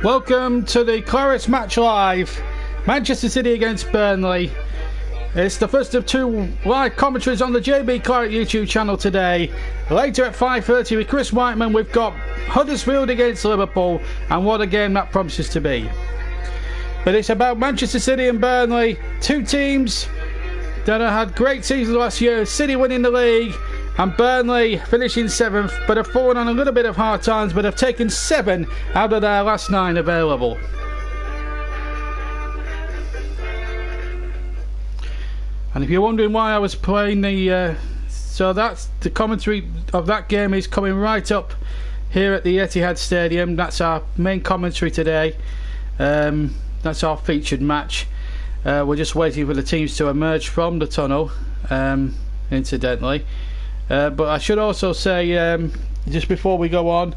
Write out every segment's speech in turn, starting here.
Welcome to the Clarets match live. Manchester City against Burnley. It's the first of two live commentaries on the JB Claret YouTube channel today. Later at 5:30 with Chris Whiteman, we've got Huddersfield against Liverpool, and what a game that promises to be. But it's about Manchester City and Burnley, two teams that have had great seasons last year. City winning the league and Burnley finishing 7th, but have fallen on a little bit of hard times, but have taken 7 out of their last 9 available. And if you're wondering why I was playing the so that's the commentary of that game is coming right up here at the Etihad Stadium. That's our main commentary today. That's our featured match. We're just waiting for the teams to emerge from the tunnel, incidentally. But I should also say, just before we go on,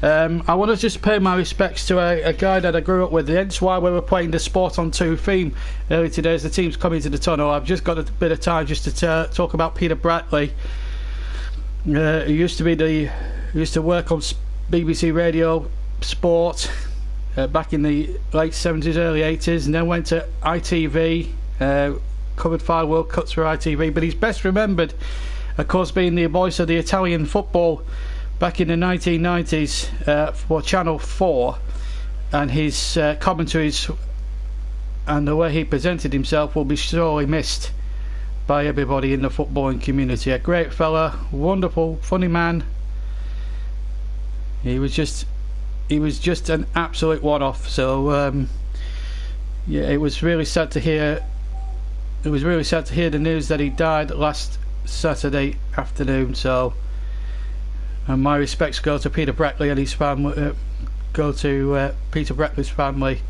I want to just pay my respects to a guy that I grew up with. Hence why we were playing the Sport on 2 theme earlier today as the team's coming to the tunnel. I've just got a bit of time just to talk about Peter Brackley, who used to work on BBC Radio Sport back in the late 70s, early 80s, and then went to ITV, covered 5 World Cups for ITV. But he's best remembered, of course, being the voice of the Italian football back in the 1990s for Channel 4, and his commentaries and the way he presented himself will be sorely missed by everybody in the footballing community. A great fella, wonderful, funny man. He was just an absolute one-off. So yeah, it was really sad to hear. It was really sad to hear the news that he died last Saturday afternoon. So, and my respects go to Peter Brackley and his family. Go to Peter Brackley's family,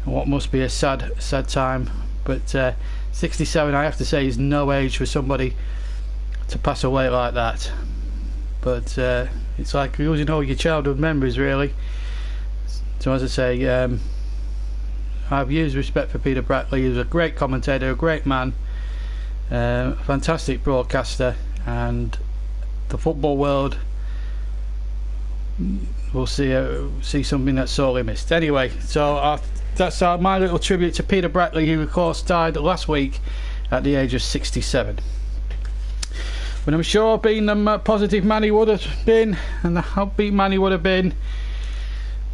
and what must be a sad time. But 67, I have to say, is no age for somebody to pass away like that. But it's like losing all your childhood memories, really. So as I say, I have huge respect for Peter Brackley. He was a great commentator, a great man, fantastic broadcaster, and the football world will see something that's sorely missed. Anyway, so that's my little tribute to Peter Brackley, who of course died last week at the age of 67. But I'm sure, being the positive man he would have been, and the upbeat man he would have been,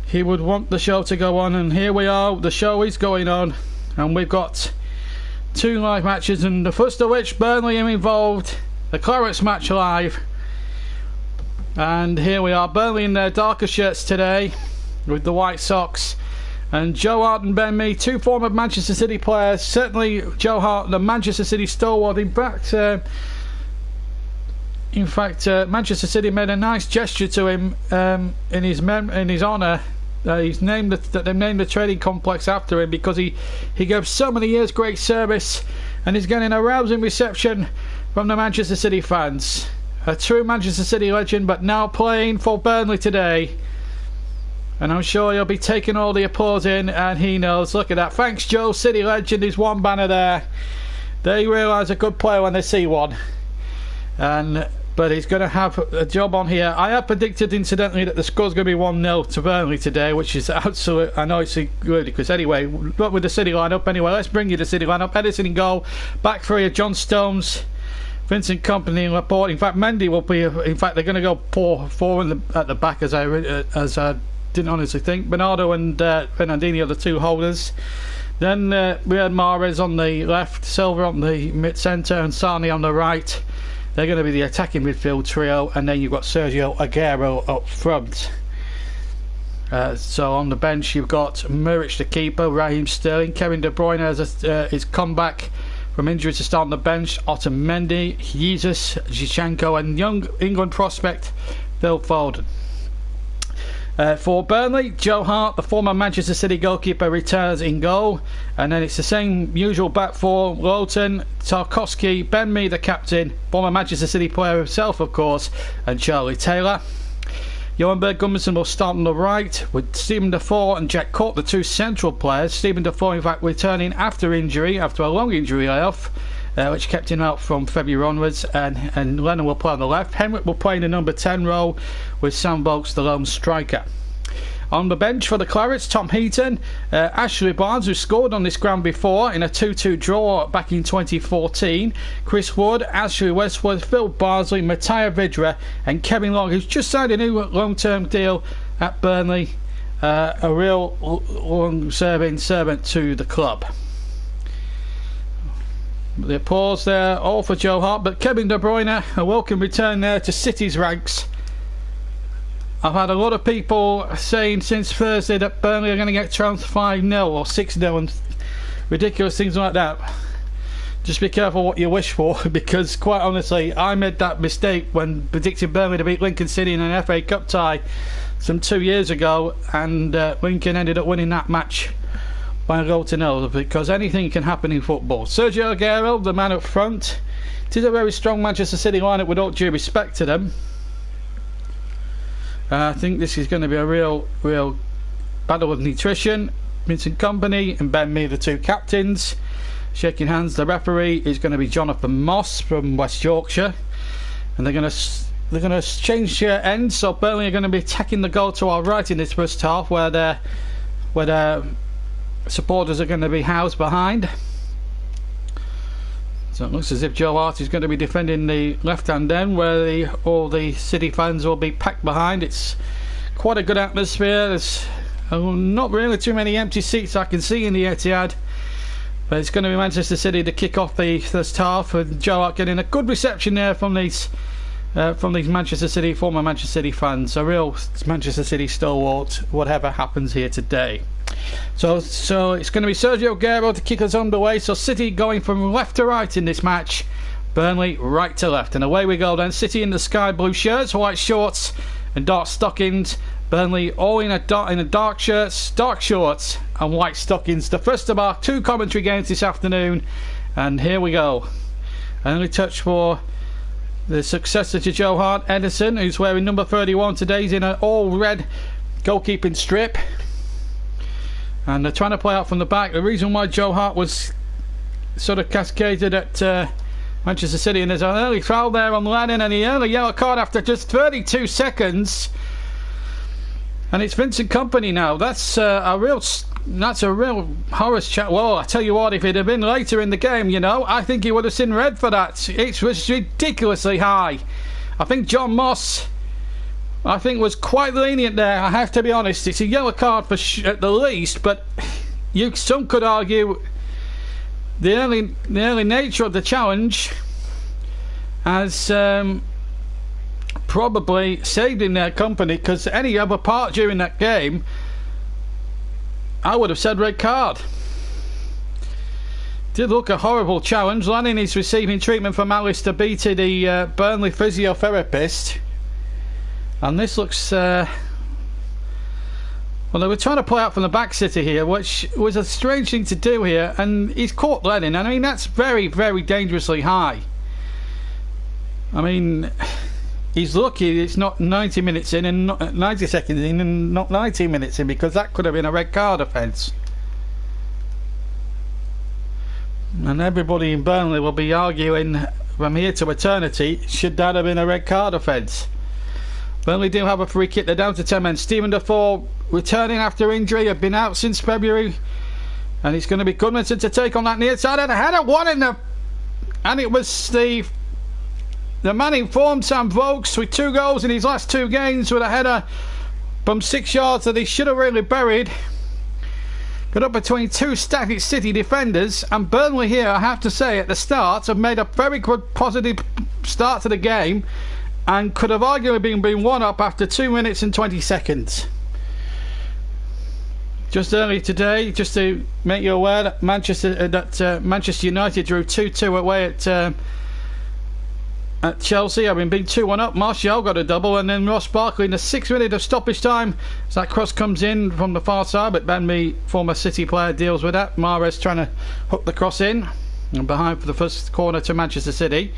he would want the show to go on. And here we are, the show is going on, and we've got 2 live matches, and the first of which Burnley are involved, the Clarets match live. And here we are, Burnley in their darker shirts today with the white socks, and Joe Hart and Ben Mee, 2 former Manchester City players. Certainly Joe Hart, the Manchester City stalwart. In fact, Manchester City made a nice gesture to him in his honour. They've named the training complex after him, because he gave so many years great service, and he's getting a rousing reception from the Manchester City fans. A true Manchester City legend, but now playing for Burnley today. And I'm sure he'll be taking all the applause in, and he knows. Look at that. Thanks, Joe. City legend is one banner there. They realise a good player when they see one. But he's going to have a job on here. I have predicted, incidentally, that the score's going to be 1-0 to Burnley today, which is absolute. I know it's ludicrous. Anyway, look with the City lineup. Anyway, let's bring you the City lineup. Edison in goal. Back 3 of John Stones, Vincent Kompany and Laporte. In fact, Mendy will be. In fact, they're going to go 4 at the back, as I didn't honestly think. Bernardo and Fernandinho are the 2 holders. Then we had Mahrez on the left, Silva on the mid-centre, and Sarni on the right. They're going to be the attacking midfield trio, and then you've got Sergio Aguero up front. So on the bench you've got Muric the keeper, Raheem Sterling, Kevin De Bruyne as his comeback from injury to start on the bench, Otamendi, Jesus, Zinchenko, and young England prospect Phil Foden. For Burnley, Joe Hart, the former Manchester City goalkeeper, returns in goal, and then it's the same usual back 4: Lowton, Tarkowski, Ben Mee the captain, former Manchester City player himself of course, and Charlie Taylor. Johan Berg Gudmundsson will start on the right with Stephen Defoe and Jack Cork, the 2 central players. Stephen Defoe in fact returning after a long injury layoff, which kept him out from February onwards, and Lennon will play on the left. Henrik will play in the number 10 role, with Sam Vokes the lone striker. On the bench for the Clarets, Tom Heaton, Ashley Barnes, who scored on this ground before in a 2-2 draw back in 2014, Chris Wood, Ashley Westwood, Phil Barsley, Matthias Vidra and Kevin Long, who's just signed a new long-term deal at Burnley, a real long-serving servant to the club. The applause there, all for Joe Hart, but Kevin De Bruyne, a welcome return there to City's ranks. I've had a lot of people saying since Thursday that Burnley are going to get trounced 5-0 or 6-0 and ridiculous things like that. Just be careful what you wish for, because quite honestly, I made that mistake when predicting Burnley to beat Lincoln City in an FA Cup tie some 2 years ago, and Lincoln ended up winning that match by a goal to nil, because anything can happen in football. Sergio Aguero, the man up front. It is a very strong Manchester City lineup with all due respect to them. I think this is going to be a real battle of nutrition. Vincent Kompany and Ben Mee, the two captains, shaking hands. The referee is going to be Jonathan Moss from West Yorkshire, and they're going to change ends. So Burnley are going to be attacking the goal to our right in this first half, where their supporters are going to be housed behind. So it looks as if Joe Hart is going to be defending the left-hand end, where all the City fans will be packed behind. It's quite a good atmosphere. There's not really too many empty seats I can see in the Etihad, but it's going to be Manchester City to kick off the first half, and Joe Hart getting a good reception there from these former Manchester City fans. A real Manchester City stalwart, whatever happens here today. So it's going to be Sergio Aguero to kick us underway. So City going from left to right in this match, Burnley right to left, and away we go then. City in the sky blue shirts, white shorts and dark stockings. Burnley all in dark shirts, dark shorts and white stockings. The first of our 2 commentary games this afternoon, and here we go. An early touch for the successor to Joe Hart, Edison, who's wearing number 31 today. He's in an all red goalkeeping strip, and they're trying to play out from the back. The reason why Joe Hart was sort of cascaded at Manchester City, and there's an early foul there on Lennon, and the early yellow card after just 32 seconds, and it's Vincent Kompany now. That's a real Horace chat. Well, I tell you what, if it had been later in the game, I think he would have seen red for that. It was ridiculously high. I think John Moss was quite lenient there, I have to be honest. It's a yellow card for at the least, but some could argue the early nature of the challenge has probably saved in their company, because any other part during that game I would have said red card. Did look a horrible challenge. Lanning is receiving treatment from Alistair Beattie, the Burnley physiotherapist. And this looks well, they were trying to play out from the back, City here, which was a strange thing to do here, and he's caught Lennon. I mean, that's very, very dangerously high. I mean, he's lucky it's not 90 minutes in and not 90 seconds in and not 90 minutes in, because that could have been a red card offence. And everybody in Burnley will be arguing from here to eternity, should that have been a red card offence? Burnley do have a free kick. They're down to 10 men. Stephen Defoe returning after injury, have been out since February, and it's going to be Goodmanson to take on that near side, and a header one and it was the man in form, Sam Vokes, with 2 goals in his last 2 games, with a header from 6 yards that he should have really buried. Got up between 2 static City defenders, and Burnley here, I have to say, at the start have made a very good positive start to the game, and could have arguably been 1 up after 2 minutes and 20 seconds. Just early today, just to make you aware that Manchester United drew 2-2 away at Chelsea, having been 2-1 up. Martial got a double, and then Ross Barkley in the 6th minute of stoppage time, as that cross comes in from the far side, but Ben Mee, former City player, deals with that. Mahrez trying to hook the cross in, and behind for the first corner to Manchester City.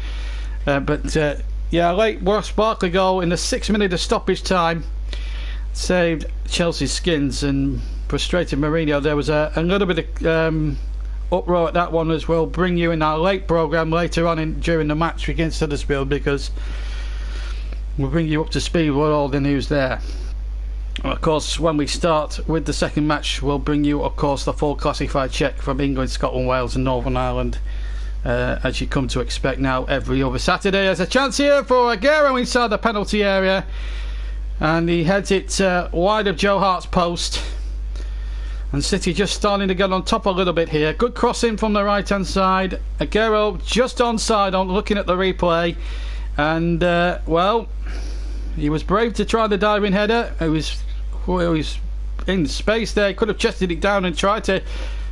Yeah, late Ross Barkley goal in the 6th minute of stoppage time saved Chelsea's skins and frustrated Mourinho. There was a little bit of uproar at that one, as we'll bring you in our late programme later on during the match against Huddersfield, because we'll bring you up to speed with all the news there. Of course, when we start with the second match, we'll bring you, of course, the full classified check from England, Scotland, Wales and Northern Ireland, as you come to expect now every other Saturday. There's a chance here for Aguero inside the penalty area, and he heads it wide of Joe Hart's post, and City just starting to get on top a little bit here. Good cross in from the right hand side. Aguero just onside on looking at the replay, and well, he was brave to try the diving header. He was in space there. He could have chested it down and tried to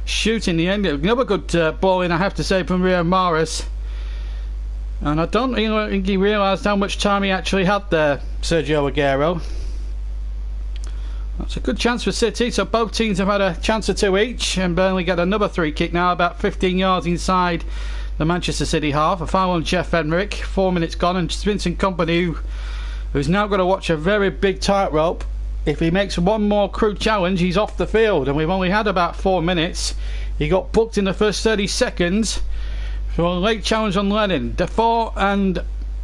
shoot in the end. Another good ball in, I have to say, from Riyad Mahrez. And I don't think he realised how much time he actually had there, Sergio Aguero. That's a good chance for City. So both teams have had a chance or two each, and Burnley get another free kick now, about 15 yards inside the Manchester City half. A foul on Jeff Emerick. 4 minutes gone, and Vincent Kompany, who's now got to watch a very big tightrope. If he makes one more crude challenge, he's off the field, and we've only had about 4 minutes. He got booked in the first 30 seconds for a late challenge on Lennon. Defoe and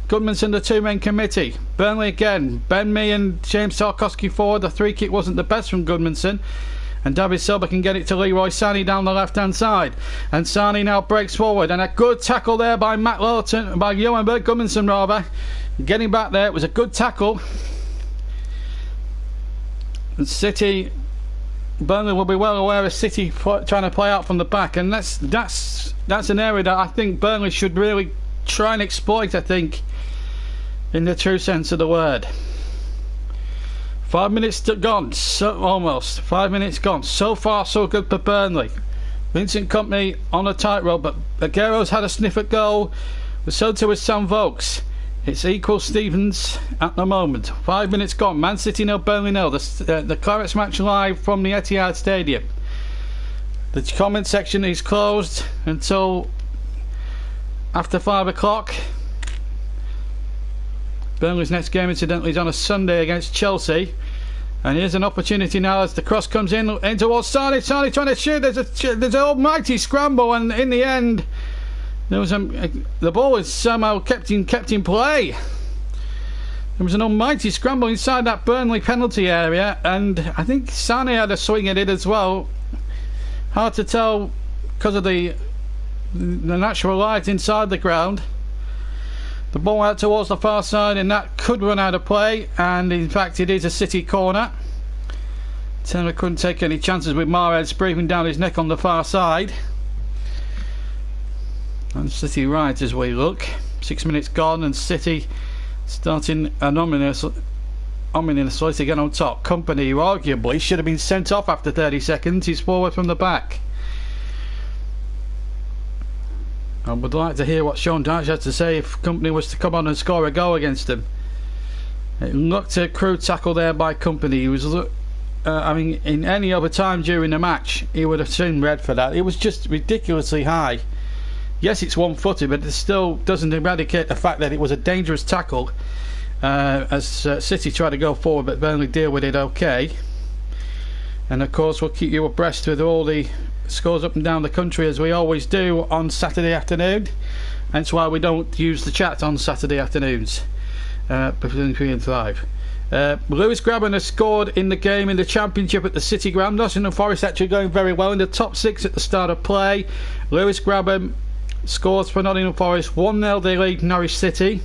Goodmanson, the two-man committee. Burnley again. Ben Mee and James Tarkowski forward. The free kick wasn't the best from Goodmanson, and David Silva can get it to Leroy Sané down the left-hand side. And Sané now breaks forward, and a good tackle there by Matt Lawton, by Johan Goodmanson rather. Getting back there, it was a good tackle. And City, Burnley will be well aware of City trying to play out from the back, and that's an area that I think Burnley should really try and exploit, I think, in the true sense of the word. 5 minutes gone, almost 5 minutes gone. So far so good for Burnley. Vincent Kompany on a tightrope, but Aguero's had a sniff at goal, but so too has Sam Vokes. It's equal Stevens at the moment. 5 minutes gone. Man City 0, Burnley 0. The Clarets match live from the Etihad Stadium. The comment section is closed until after 5 o'clock. Burnley's next game, incidentally, is on a Sunday against Chelsea. And here's an opportunity now as the cross comes in towards Sané. Sané trying to shoot. There's an almighty scramble, and in the end, there was the ball was somehow kept in play. There was an almighty scramble inside that Burnley penalty area, and I think Sané had a swing at it as well. Hard to tell because of the natural light inside the ground. The ball out towards the far side, and that could run out of play, and in fact it is a City corner. Turner couldn't take any chances with Mahrez breathing down his neck on the far side. And City right as we look. 6 minutes gone, and City starting ominously to get on top. Kompany, who arguably should have been sent off after 30 seconds, he's forward from the back. I would like to hear what Sean Dyche had to say if Kompany was to come on and score a goal against him. It looked a crude tackle there by Kompany. He was, I mean, in any other time during the match, he would have seen red for that. It was just ridiculously high. Yes, it's one-footed, but it still doesn't eradicate the fact that it was a dangerous tackle. As City try to go forward, but Burnley deal with it okay. And of course, we'll keep you abreast with all the scores up and down the country as we always do on Saturday afternoon. That's why we don't use the chat on Saturday afternoons between 3 and 5. Lewis Grabban has scored in the game in the Championship at the City Ground. Nottingham Forest actually going very well in the top 6 at the start of play. Lewis Grabban scores for Nottingham Forest. 1-0 they lead Norwich City.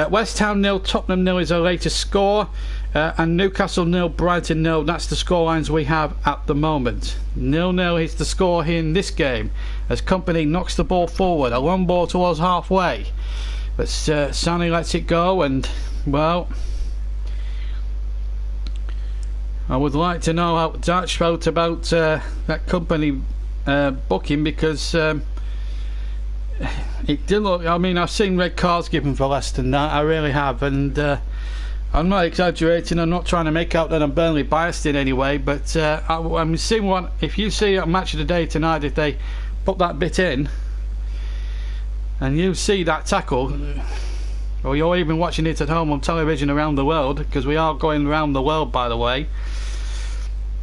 West Ham 0, Tottenham 0 is our latest score, and Newcastle 0, Brighton 0. That's the scorelines we have at the moment. 0-0 is the score here in this game as Kompany knocks the ball forward, a long ball towards halfway, but Sané lets it go, and well, I would like to know how Dyche felt about that Kompany booking, because it did look, I mean, I've seen red cards given for less than that, I really have, and I'm not exaggerating, I'm not trying to make out that I'm Burnley biased in any way, but I'm seeing one. If you see a match of the day tonight, if they put that bit in and you see that tackle, or you're even watching it at home on television around the world, because we are going around the world, by the way,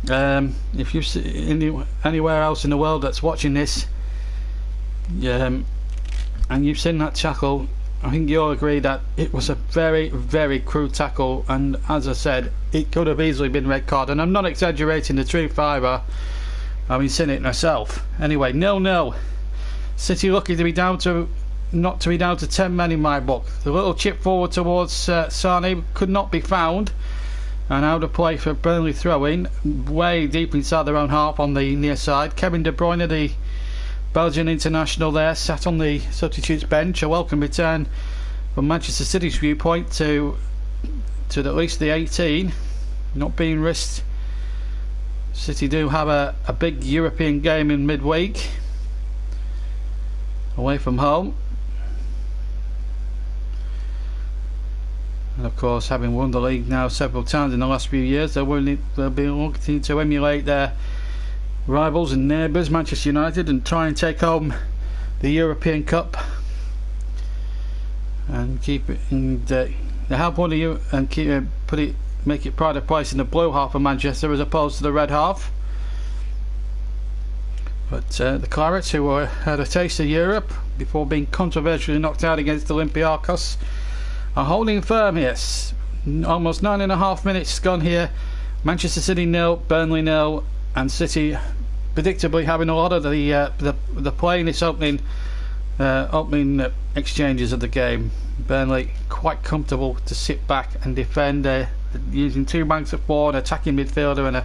if you see anywhere else in the world that's watching this, and you've seen that tackle, I think you'll agree that it was a very, very crude tackle, and as I said, it could have easily been red card, and I'm not exaggerating the truth either. I've seen it myself. Anyway, 0-0. City lucky to be down to not to be down to 10 men in my book. The little chip forward towards Sane could not be found, and out of play for Burnley throw-in, way deep inside their own half on the near side. Kevin De Bruyne, the Belgian international there, sat on the substitutes bench. A welcome return from Manchester City's viewpoint to at least the 18, not being risked. City do have a big European game in midweek away from home, and of course, having won the league now several times in the last few years, they'll be looking to emulate their rivals and neighbours Manchester United and try and take home the European Cup and keep it. And they have won the and keep make it pride of place in the blue half of Manchester as opposed to the red half. But the Clarets, who had a taste of Europe before being controversially knocked out against Olympiacos, are holding firm here. Almost 9.5 minutes gone here. Manchester City 0, Burnley 0, and City predictably having a lot of the play in this opening exchanges of the game. Burnley quite comfortable to sit back and defend, using two banks at four, an attacking midfielder and a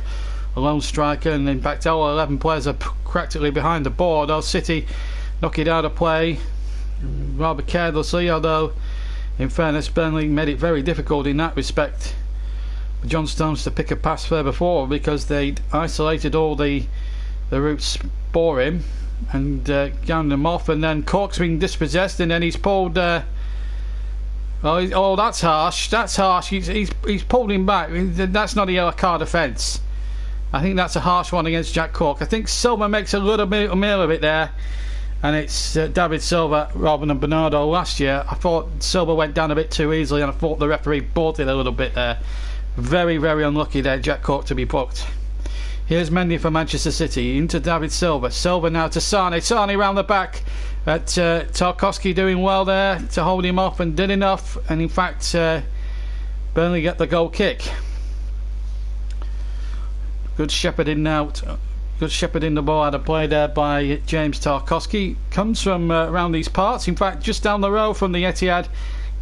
lone striker, and in fact all 11 players are practically behind the board. Our City knock it out of play rather carelessly, although in fairness Burnley made it very difficult in that respect for John Stones to pick a pass further forward, because they'd isolated all the routes for him and gowned them off, and then Cork's been dispossessed, and then he's pulled oh, that's harsh, he's pulled him back. That's not a yellow card offence. I think that's a harsh one against Jack Cork. I think Silva makes a little bit of meal of it there, and it's David Silva rather than Bernardo last year. I thought Silva went down a bit too easily, and I thought the referee bought it a little bit there. Very, very unlucky there, Jack Cork, to be booked. Here's Mendy for Manchester City, into David Silva. Silva now to Sane. Sane round the back at Tarkowski, doing well there to hold him off, and did enough. And in fact, Burnley get the goal kick. Good shepherding out. Good shepherding the ball out of play there by James Tarkowski. Comes from around these parts. In fact, just down the road from the Etihad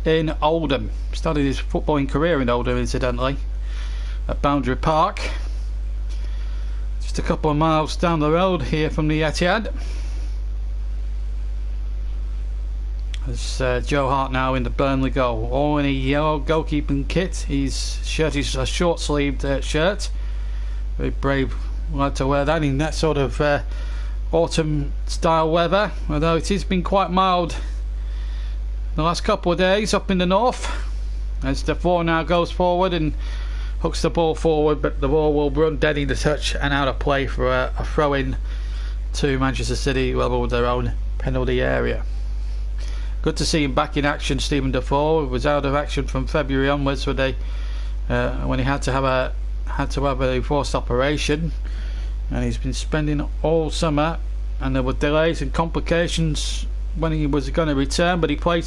in Oldham. Started his footballing career in Oldham, incidentally, at Boundary Park. Just a couple of miles down the road here from the Etihad. There's Joe Hart now in the Burnley goal, all in a yellow goalkeeping kit. His shirt is a short-sleeved shirt. Very brave lad to wear that in that sort of autumn-style weather, although it has been quite mild the last couple of days up in the north. As the four now goes forward and hooks the ball forward, but the ball will run dead in the touch and out of play for a throw-in to Manchester City, level with their own penalty area. Good to see him back in action. Stephen Defoe was out of action from February onwards, when he had to have a forced operation, and he's been spending all summer, and there were delays and complications when he was going to return, but he played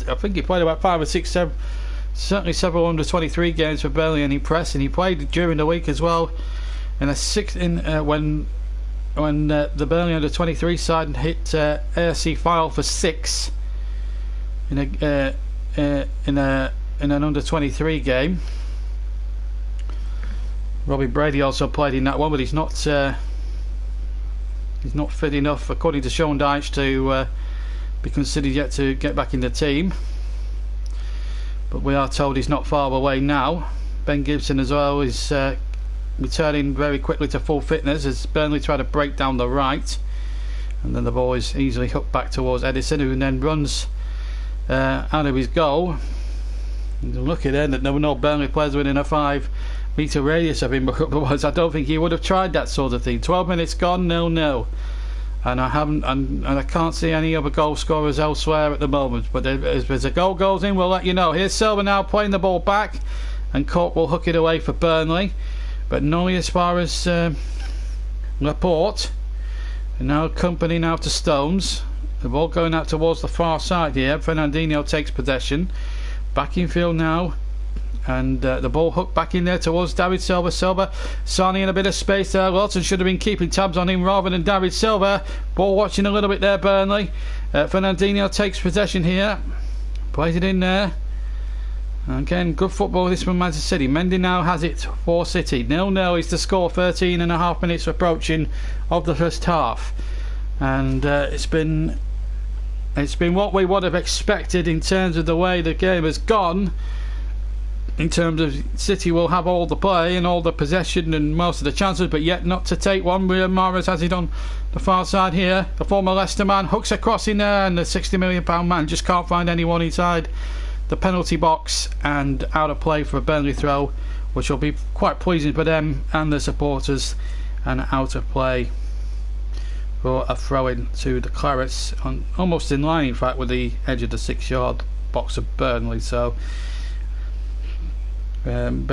I think he played about 5 or 6, 7, certainly several under 23 games for Burnley and impressed, and he played during the week as well in when the Burnley under 23 side hit AFC final for 6 in an under 23 game. Robbie Brady also played in that one, but he's not fit enough, according to Sean Dyche, to be considered yet to get back in the team. But we are told he's not far away now. Ben Gibson as well is returning very quickly to full fitness as Burnley try to break down the right, and then the ball is easily hooked back towards Edison, who then runs out of his goal. Lucky then that there were no Burnley players within a 5-metre radius of him, otherwise I don't think he would have tried that sort of thing. 12 minutes gone, 0-0, and I can't see any other goal scorers elsewhere at the moment. But if there's a goal goes in, we'll let you know. Here's Silva now playing the ball back, and Cork will hook it away for Burnley, but not as far as Laporte. And now Company now to Stones The ball going out towards the far side here. Fernandinho takes possession. Back in field now. And the ball hooked back in there towards David Silva. Sane in a bit of space there. Lawton should have been keeping tabs on him rather than David Silva. Ball watching a little bit there, Burnley. Fernandinho takes possession here. Plays it in there. Again, good football this from Manchester City. Mendy now has it for City. 0-0 is the score. 13.5 minutes approaching of the first half. And it's been what we would have expected in terms of the way the game has gone. In terms of City will have all the play and all the possession and most of the chances, but yet not to take one. Mahrez has it on the far side here. The former Leicester man hooks across in there, and the £60 million man just can't find anyone inside the penalty box, and out of play for a Burnley throw, which will be quite pleasing for them and the supporters, and out of play for a throw-in to the Clarets, almost in line in fact with the edge of the 6-yard box of Burnley. So I'm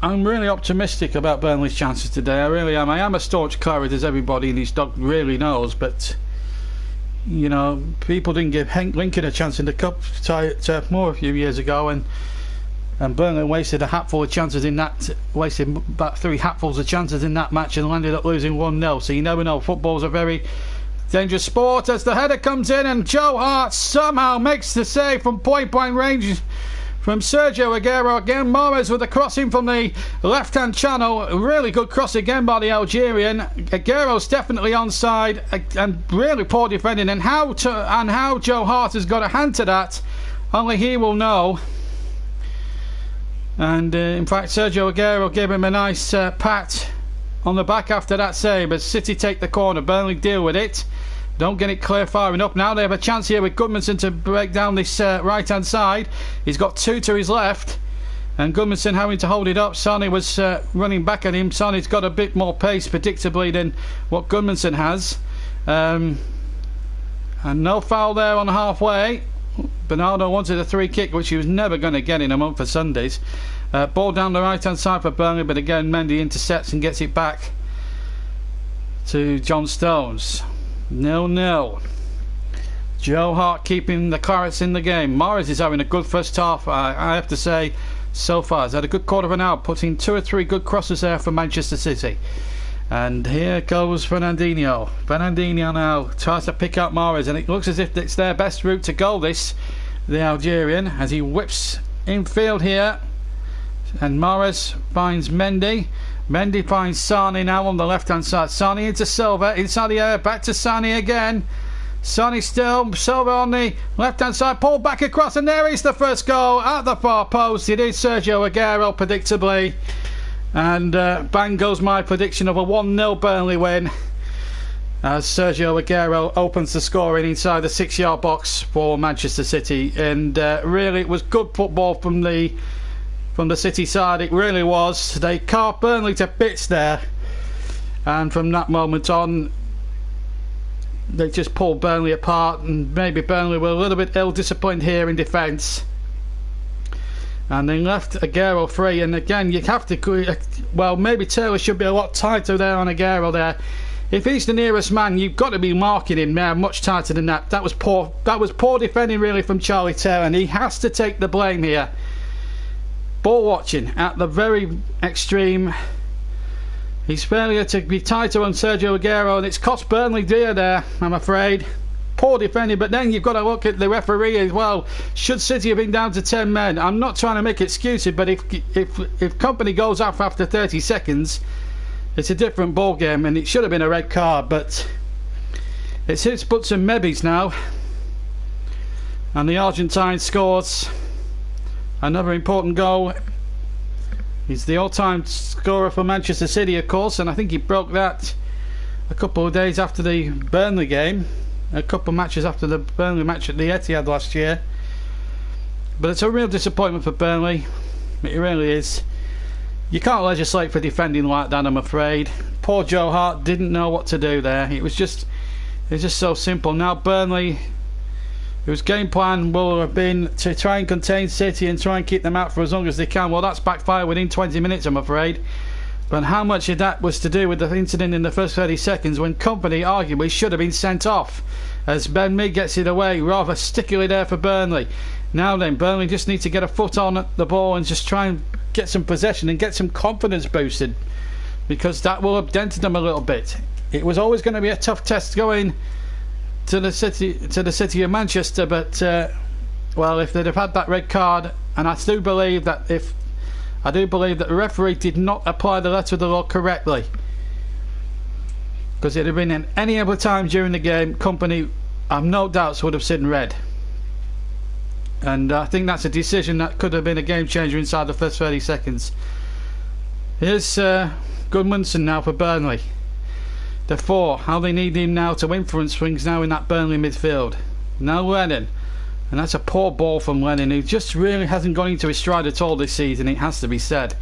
really optimistic about Burnley's chances today. I really am. I am a staunch Claret, as everybody in his dog really knows, but you know, people didn't give Henk Lincoln a chance in the cup Turf Moor a few years ago, and Burnley wasted a hatful of chances in that, wasted about 3 hatfuls of chances in that match, and ended up losing 1-0. So you never know. Football's a very dangerous sport, as the header comes in and Joe Hart somehow makes the save from point-blank range from Sergio Aguero. Again, Mahrez with a crossing from the left-hand channel. A really good cross again by the Algerian. Aguero's definitely onside, and really poor defending. And how Joe Hart has got a hand to that, only he will know. And in fact, Sergio Aguero gave him a nice pat on the back after that save, as City take the corner. Burnley deal with it. Don't get it clear far enough. Now they have a chance here with Goodmanson to break down this right hand side. He's got 2 to his left, and Goodmanson having to hold it up. Sane was running back at him. Sane's got a bit more pace predictably than what Goodmanson has, and no foul there on halfway. Bernardo wanted a 3 kick, which he was never going to get in a month for Sundays. Ball down the right hand side for Burnley, but again Mendy intercepts and gets it back to John Stones. 0-0. Joe Hart keeping the Clarets in the game. Mahrez is having a good first half, I have to say, so far. He's had a good quarter of an hour, putting 2 or 3 good crosses there for Manchester City. And here goes Fernandinho. Fernandinho now tries to pick out Mahrez, and it looks as if it's their best route to goal, this, the Algerian, as he whips infield here. And Mahrez finds Mendy. Mendy finds Sane now on the left hand side. Sane into Silva, inside the area, back to Sane again. Sane still, Silva on the left hand side, pulled back across, and there is the first goal at the far post. It is Sergio Aguero, predictably. And bang goes my prediction of a 1-0 Burnley win, as Sergio Aguero opens the scoring inside the 6-yard box for Manchester City. And really it was good football from the City side. It really was. They carved Burnley to bits there, and from that moment on they just pulled Burnley apart, and maybe Burnley were a little bit ill-disciplined here in defence, and they left Aguero free. And again, you have to, well, maybe Taylor should be a lot tighter there on Aguero there. If he's the nearest man, you've got to be marking him there much tighter than that. That was poor defending really from Charlie Taylor, and he has to take the blame here. Ball watching at the very extreme. His failure to be tighter on Sergio Aguero, and it's cost Burnley dear there, I'm afraid. Poor defending, but then you've got to look at the referee as well. Should City have been down to 10 men? I'm not trying to make excuses, but if Company goes off after 30 seconds, it's a different ball game, and it should have been a red card. But it's his Butts and Mebbies now, and the Argentine scores another important goal. He's the all-time scorer for Manchester City, of course, and I think he broke that a couple of days after the Burnley game, a couple of matches after the Burnley match at the Etihad last year. But it's a real disappointment for Burnley. It really is. You can't legislate for defending like that, I'm afraid. Poor Joe Hart didn't know what to do there. It was just so simple. Now Burnley, whose game plan will have been to try and contain City and try and keep them out for as long as they can. Well, that's backfired within 20 minutes, I'm afraid. But how much of that was to do with the incident in the first 30 seconds when Company arguably should have been sent off, as Ben Mee gets it away rather stickily there for Burnley. Now then, Burnley just need to get a foot on the ball and just try and get some possession and get some confidence boosted, because that will have dented them a little bit. It was always going to be a tough test going to the city of Manchester, but well, if they'd have had that red card, and I do believe that the referee did not apply the letter of the law correctly, because it had been in any other time during the game, Company, I've no doubts, would have seen red. And I think that's a decision that could have been a game changer inside the first 30 seconds. Here's Gudmundsson now for Burnley. The four, how they need him now to influence things now in that Burnley midfield. Now Lennon. And that's a poor ball from Lennon, who just really hasn't gone into his stride at all this season, it has to be said.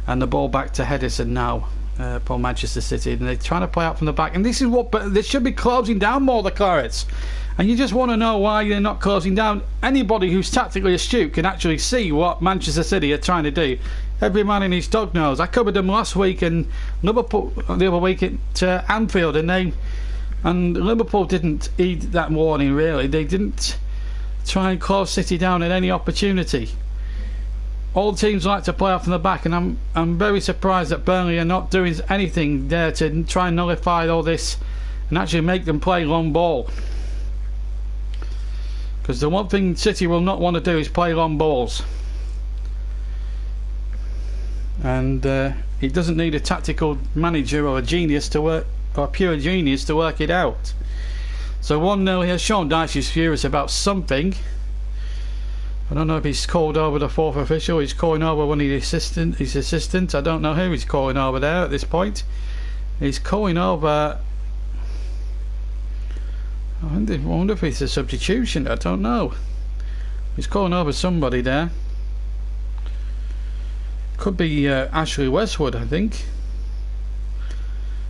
And the ball back to Hedison now for Manchester City. And they're trying to play out from the back. And this is what, but they should be closing down more, the Clarets. And you just want to know why they're not closing down. Anybody who's tactically astute can actually see what Manchester City are trying to do. Every man in his dog knows. I covered them last week and Liverpool the other week at Anfield, and Liverpool didn't heed that warning really. They didn't try and close City down at any opportunity. All teams like to play off from the back, and I'm very surprised that Burnley are not doing anything there to try and nullify all this and actually make them play long ball. Because the one thing City will not want to do is play long balls. And it doesn't need a tactical manager or a genius to work, or a pure genius to work it out. So 1-0 here. Sean Dyche is furious about something. I don't know if he's called over the fourth official. He's calling over one of his assistants. I don't know who he's calling over there at this point. He's calling over, I wonder if it's a substitution. I don't know. He's calling over somebody there. Could be Ashley Westwood, I think.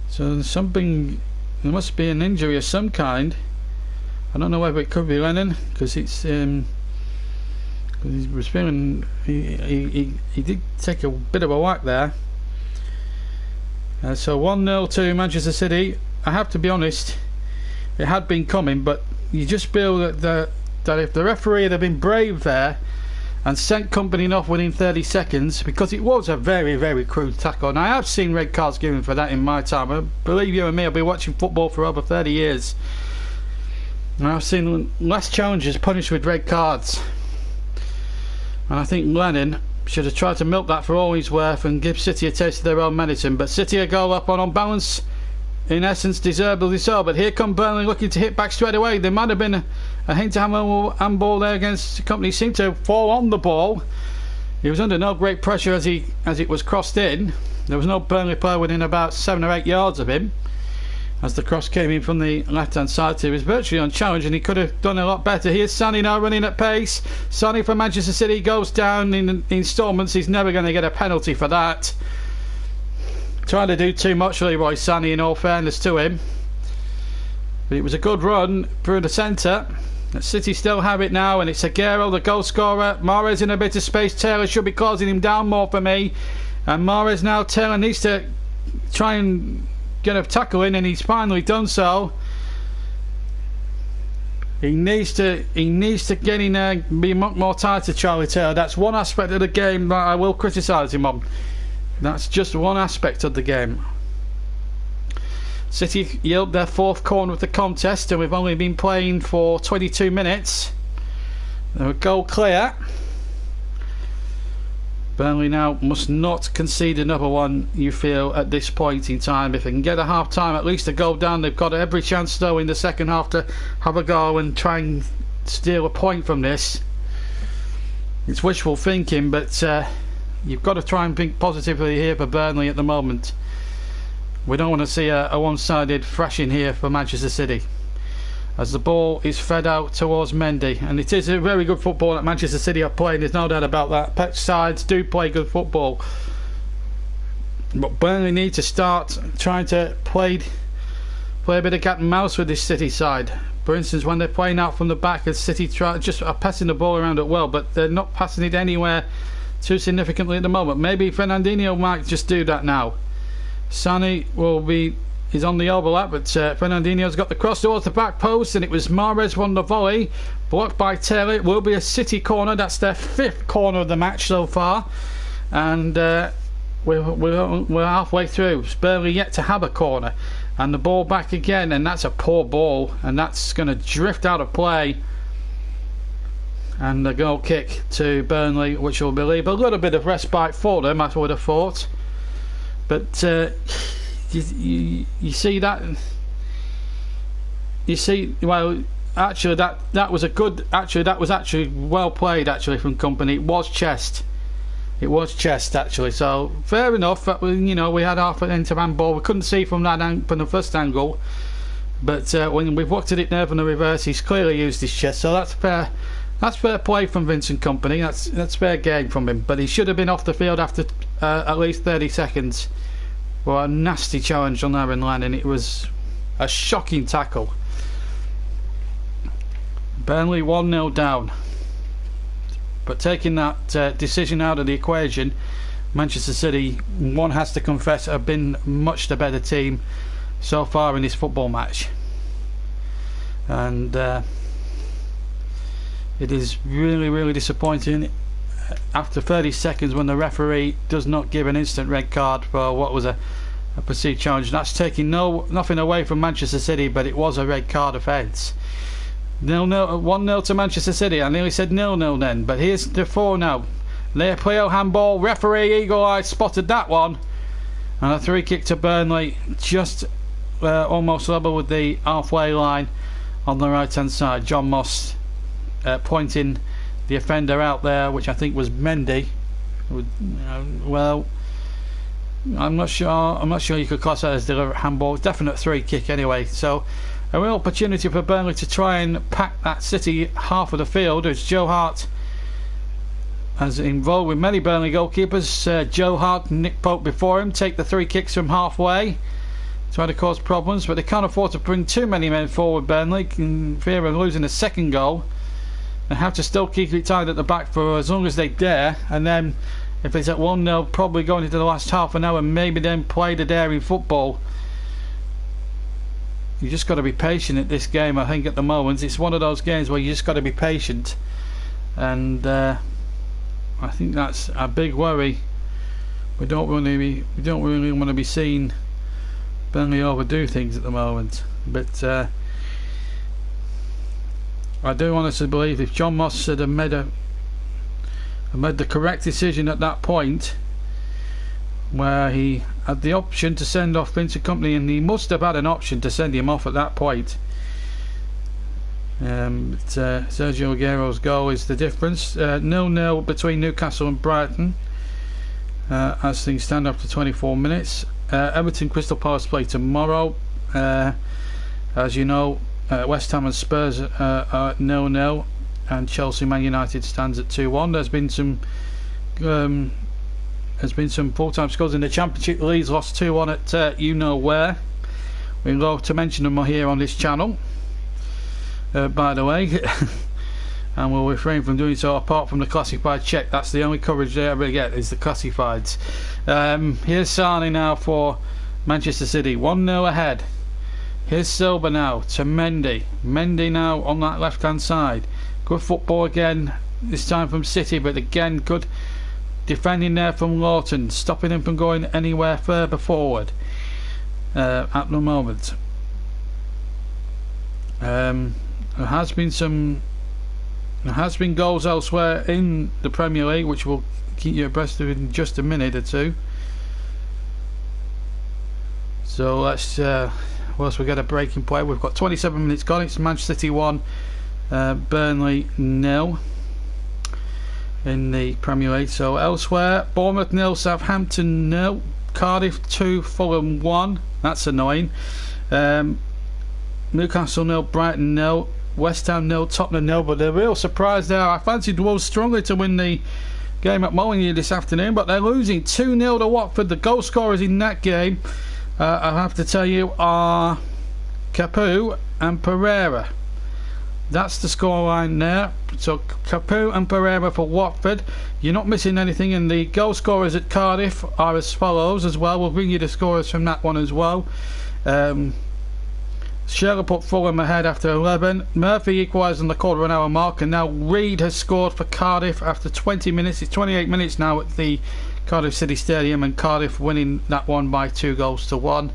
So there's something. There must be an injury of some kind. I don't know whether it could be Lennon, because it's he was feeling he did take a bit of a whack there. So 1-0 to Manchester City. I have to be honest, it had been coming, but you just feel that if the referee had been brave there and sent Company off within 30 seconds, because it was a very, very crude tackle, and I have seen red cards given for that in my time. I believe you and me, I've been watching football for over 30 years, and I've seen less challenges punished with red cards. And I think Lennon should have tried to milk that for all he's worth and give City a taste of their own medicine. But City a goal up on balance, in essence deservedly so. But here come Burnley looking to hit back straight away. There might have been a hint of handball there against Company. Seemed to fall on the ball. He was under no great pressure as it was crossed in. There was no Burnley player within about 7 or 8 yards of him as the cross came in from the left hand side. So he was virtually unchallenged, and he could have done a lot better. Here's Sané now running at pace. Sané for Manchester City goes down in instalments. He's never going to get a penalty for that. Trying to do too much, Leroy Sané, in all fairness to him. But it was a good run through the centre. City still have it now, and it's Aguero, the goal scorer. Mahrez in a bit of space. Taylor should be closing him down more for me. And Mahrez now, Taylor needs to try and get a tackle in, and he's finally done so. He needs to get in there and be much more tight to Charlie Taylor. That's one aspect of the game that I will criticise him on. That's just one aspect of the game. City yield their fourth corner of the contest, and we've only been playing for 22 minutes. They're a goal clear. Burnley now must not concede another one, you feel, at this point in time. If they can get a half time, at least a goal down, they've got every chance though in the second half to have a go and try and steal a point from this. It's wishful thinking, but you've got to try and think positively here for Burnley at the moment. We don't want to see a one-sided thrashing here for Manchester City, as the ball is fed out towards Mendy. And it is a very good football that Manchester City are playing, there's no doubt about that. Pep sides do play good football, but Burnley need to start trying to play a bit of cat and mouse with this City side. For instance, when they're playing out from the back, as City just are passing the ball around it well, but they're not passing it anywhere too significantly at the moment. Maybe Fernandinho might just do that now. Sani is on the overlap, but Fernandinho's got the cross towards the back post, and it was Mahrez won the volley, blocked by Taylor. It will be a City corner. That's their 5th corner of the match so far, and we're halfway through. It's barely yet to have a corner, and the ball back again, and that's a poor ball, and that's going to drift out of play. And the goal kick to Burnley, which will leave a little bit of respite for them, I would have thought. But you see that. You see, well, actually that was a good. Actually, that was actually well played. Actually, from Company, it was chest. It was chest actually. So fair enough. You know, we had half an inch of handball. We couldn't see from from the first angle, but when we've looked at it there from the reverse, he's clearly used his chest. So that's fair. That's fair play from Vincent Company. That's fair game from him. But he should have been off the field after at least 30 seconds. Well, a nasty challenge on Aaron Lennon. It was a shocking tackle. Burnley 1-0 down. But taking that decision out of the equation, Manchester City, one has to confess, have been much the better team so far in this football match. And it is really, really disappointing after 30 seconds when the referee does not give an instant red card for what was a perceived challenge. That's taking nothing away from Manchester City, but it was a red card offence. 1-0 to Manchester City. I nearly said 0-0 then, but here's the 4 now. Leopoldo handball, referee eagle eye spotted that one, and a 3 kick to Burnley, just almost level with the halfway line on the right hand side. John Moss pointing the offender out there, which I think was Mendy. Well, I'm not sure you could class that as deliberate handball. Definite 3 kick anyway. So a real opportunity for Burnley to try and pack that City half of the field, as Joe Hart has involved with many Burnley goalkeepers. Joe Hart and Nick Pope before him take the 3 kicks from halfway, trying to cause problems, but they can't afford to bring too many men forward. Burnley, in fear of losing a second goal. They have to still keep it tight at the back for as long as they dare, and then if it's at 1-0, probably going into the last half an hour, maybe then play the daring football. You just got to be patient at this game. I think at the moment it's one of those games where you just got to be patient, and I think that's a big worry. We don't really want to be seeing Burnley overdo things at the moment, but I do honestly believe if John Moss had made the correct decision at that point, where he had the option to send off Vincent Kompany, and he must have had an option to send him off at that point. Sergio Aguero's goal is the difference. 0-0 between Newcastle and Brighton as things stand after 24 minutes. Everton Crystal Palace play tomorrow. As you know, West Ham and Spurs are at 0-0, and Chelsea Man United stands at 2-1. There's been some full-time scores in the Championship. Leeds lost 2-1 at you know where. We love to mention them here on this channel, by the way, and we'll refrain from doing so apart from the classified check. That's the only coverage they ever get, is the classifieds. Here's Sane now for Manchester City, 1-0 ahead. Here's Silva now to Mendy. Mendy now on that left hand side. Good football again, this time from City, but again good defending there from Lawton, stopping him from going anywhere further forward at the moment. There has been goals elsewhere in the Premier League, which we'll keep you abreast of in just a minute or two. So let's whilst we get a break in play, we've got 27 minutes gone. It's Manchester City 1, Burnley 0 in the Premier League. So elsewhere, Bournemouth 0, Southampton 0, Cardiff 2, Fulham 1. That's annoying. Newcastle 0, Brighton 0, West Ham 0, Tottenham 0. But the real surprise there, I fancied Wolves strongly to win the game at Molineux this afternoon, but they're losing 2-0 to Watford. The goal scorers in that game, I have to tell you, are Capoue and Pereira. that's the scoreline there. So Capu and Pereira for Watford. You're not missing anything, and the goal scorers at Cardiff are as follows as well. We'll bring you the scorers from that one as well. Shearer put Fulham ahead after 11. Murphy equalised on the quarter of an hour mark, and now Reid has scored for Cardiff after 20 minutes. It's 28 minutes now at the Cardiff City Stadium, and Cardiff winning that one by 2-1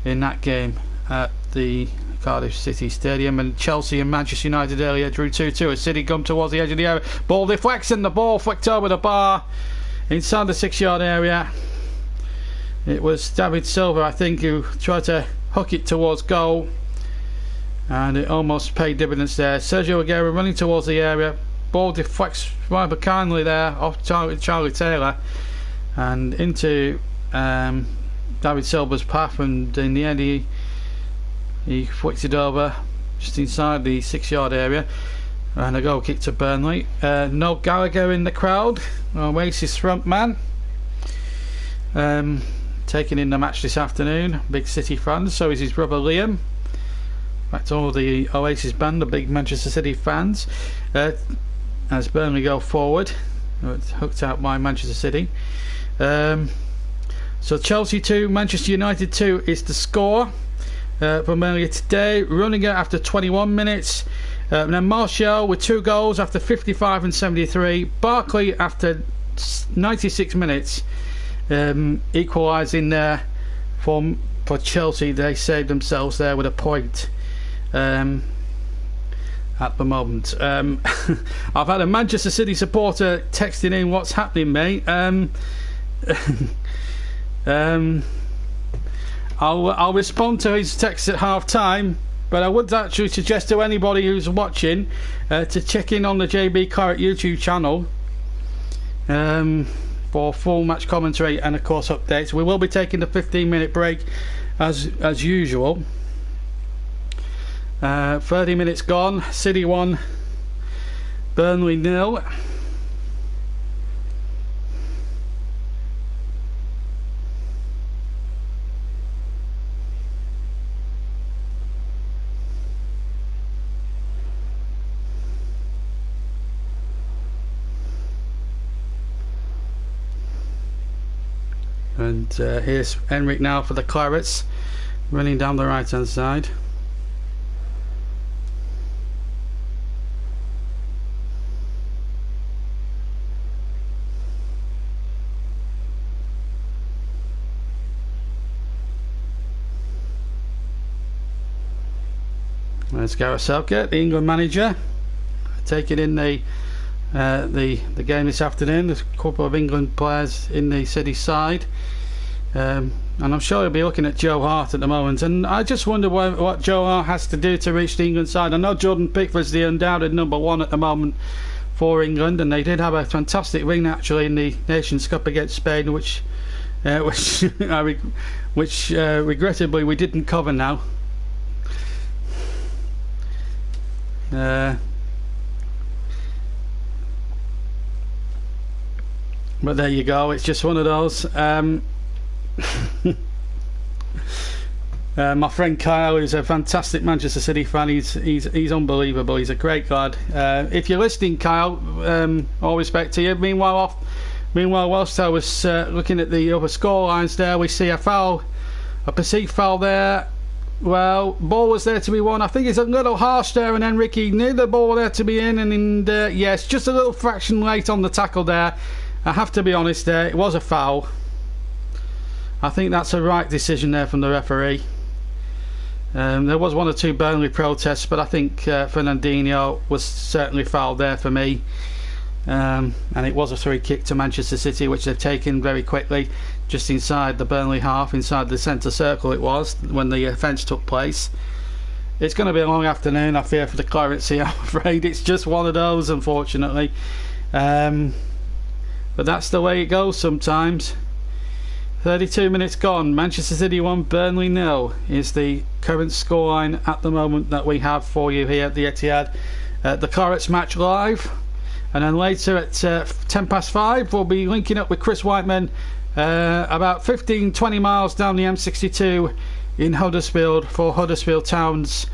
in that game at the Cardiff City Stadium. And Chelsea and Manchester United earlier drew 2-2 as City come towards the edge of the area. Ball deflects, and the ball flicked over the bar inside the 6-yard area. It was David Silva, I think, who tried to hook it towards goal, and it almost paid dividends there. Sergio Aguero running towards the area. Ball deflects rather kindly there off Charlie Taylor and into David Silva's path, and in the end he flicks it over just inside the 6-yard area, and a goal kick to Burnley. Noel Gallagher in the crowd, Oasis front man, taking in the match this afternoon. Big City fan, so is his brother Liam. In fact, all the Oasis band are big Manchester City fans. As Burnley go forward, it's hooked out by Manchester City. So Chelsea 2, Manchester United 2 is the score from earlier today. Runninger after 21 minutes. And then Martial with 2 goals after 55 and 73. Barkley after 96 minutes, equalising there for Chelsea. They saved themselves there with a point at the moment. I've had a Manchester City supporter texting in, "What's happening, mate?" I'll respond to his text at half time, but I would actually suggest to anybody who's watching to check in on the JB Claret YouTube channel for full match commentary and of course updates. We will be taking the 15-minute break as usual. 30 minutes gone. City 1, Burnley 0. And here's Henrik now for the Clarets, running down the right hand side. There's Gareth Southgate, the England manager, taking in the game this afternoon. There's a couple of England players in the City side, and I'm sure he'll be looking at Joe Hart at the moment. And I just wonder what Joe Hart has to do to reach the England side. I know Jordan Pickford's the undoubted number 1 at the moment for England, and they did have a fantastic win actually in the Nations Cup against Spain, which regrettably we didn't cover now. But there you go, it's just one of those. My friend Kyle, who's a fantastic Manchester City fan, he's unbelievable. He's a great lad. If you're listening, Kyle, all respect to you. Meanwhile, whilst I was looking at the other score lines there, we see a perceived foul there. Well, ball was there to be won. I think it's a little harsh there, and Enrique knew the ball there to be in, and yes, just a little fraction late on the tackle there. I have to be honest there, it was a foul. I think that's a right decision there from the referee. There was 1 or 2 Burnley protests, but I think Fernandinho was certainly fouled there for me. And it was a free kick to Manchester City, which they've taken very quickly, just inside the Burnley half, inside the centre circle it was, when the offence took place. It's going to be a long afternoon, I fear, for the Clarets here, I'm afraid. It's just one of those, unfortunately. But that's the way it goes sometimes. 32 minutes gone. Manchester City 1, Burnley 0 is the current scoreline at the moment that we have for you here at the Etihad. The Clarets match live. And then later at 5:10 we'll be linking up with Chris Whiteman about 15-20 miles down the M62 in Huddersfield for Huddersfield Town's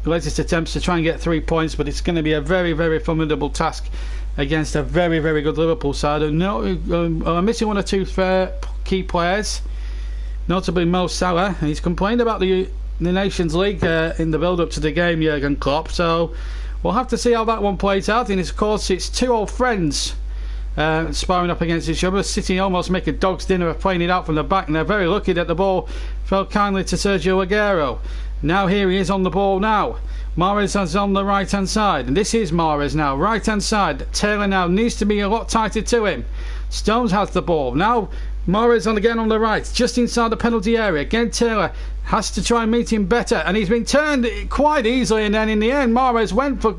latest attempts to try and get 3 points, but it's going to be a very, very formidable task against a very, very good Liverpool side. I'm missing one or two key players, notably Mo Salah. He's complained about the Nations League in the build-up to the game, Jurgen Klopp, so we'll have to see how that one plays out. And of course, it's two old friends sparring up against each other. City almost make a dog's dinner of playing it out from the back, and they're very lucky that the ball fell kindly to Sergio Aguero. Now here he is on the ball now. Mahrez is on the right hand side, and this is Mahrez now, right hand side. Taylor now needs to be a lot tighter to him. Stones has the ball now. Mahrez again on the right, just inside the penalty area. Again, Taylor has to try and meet him better, and he's been turned quite easily. And then in the end, Mahrez went for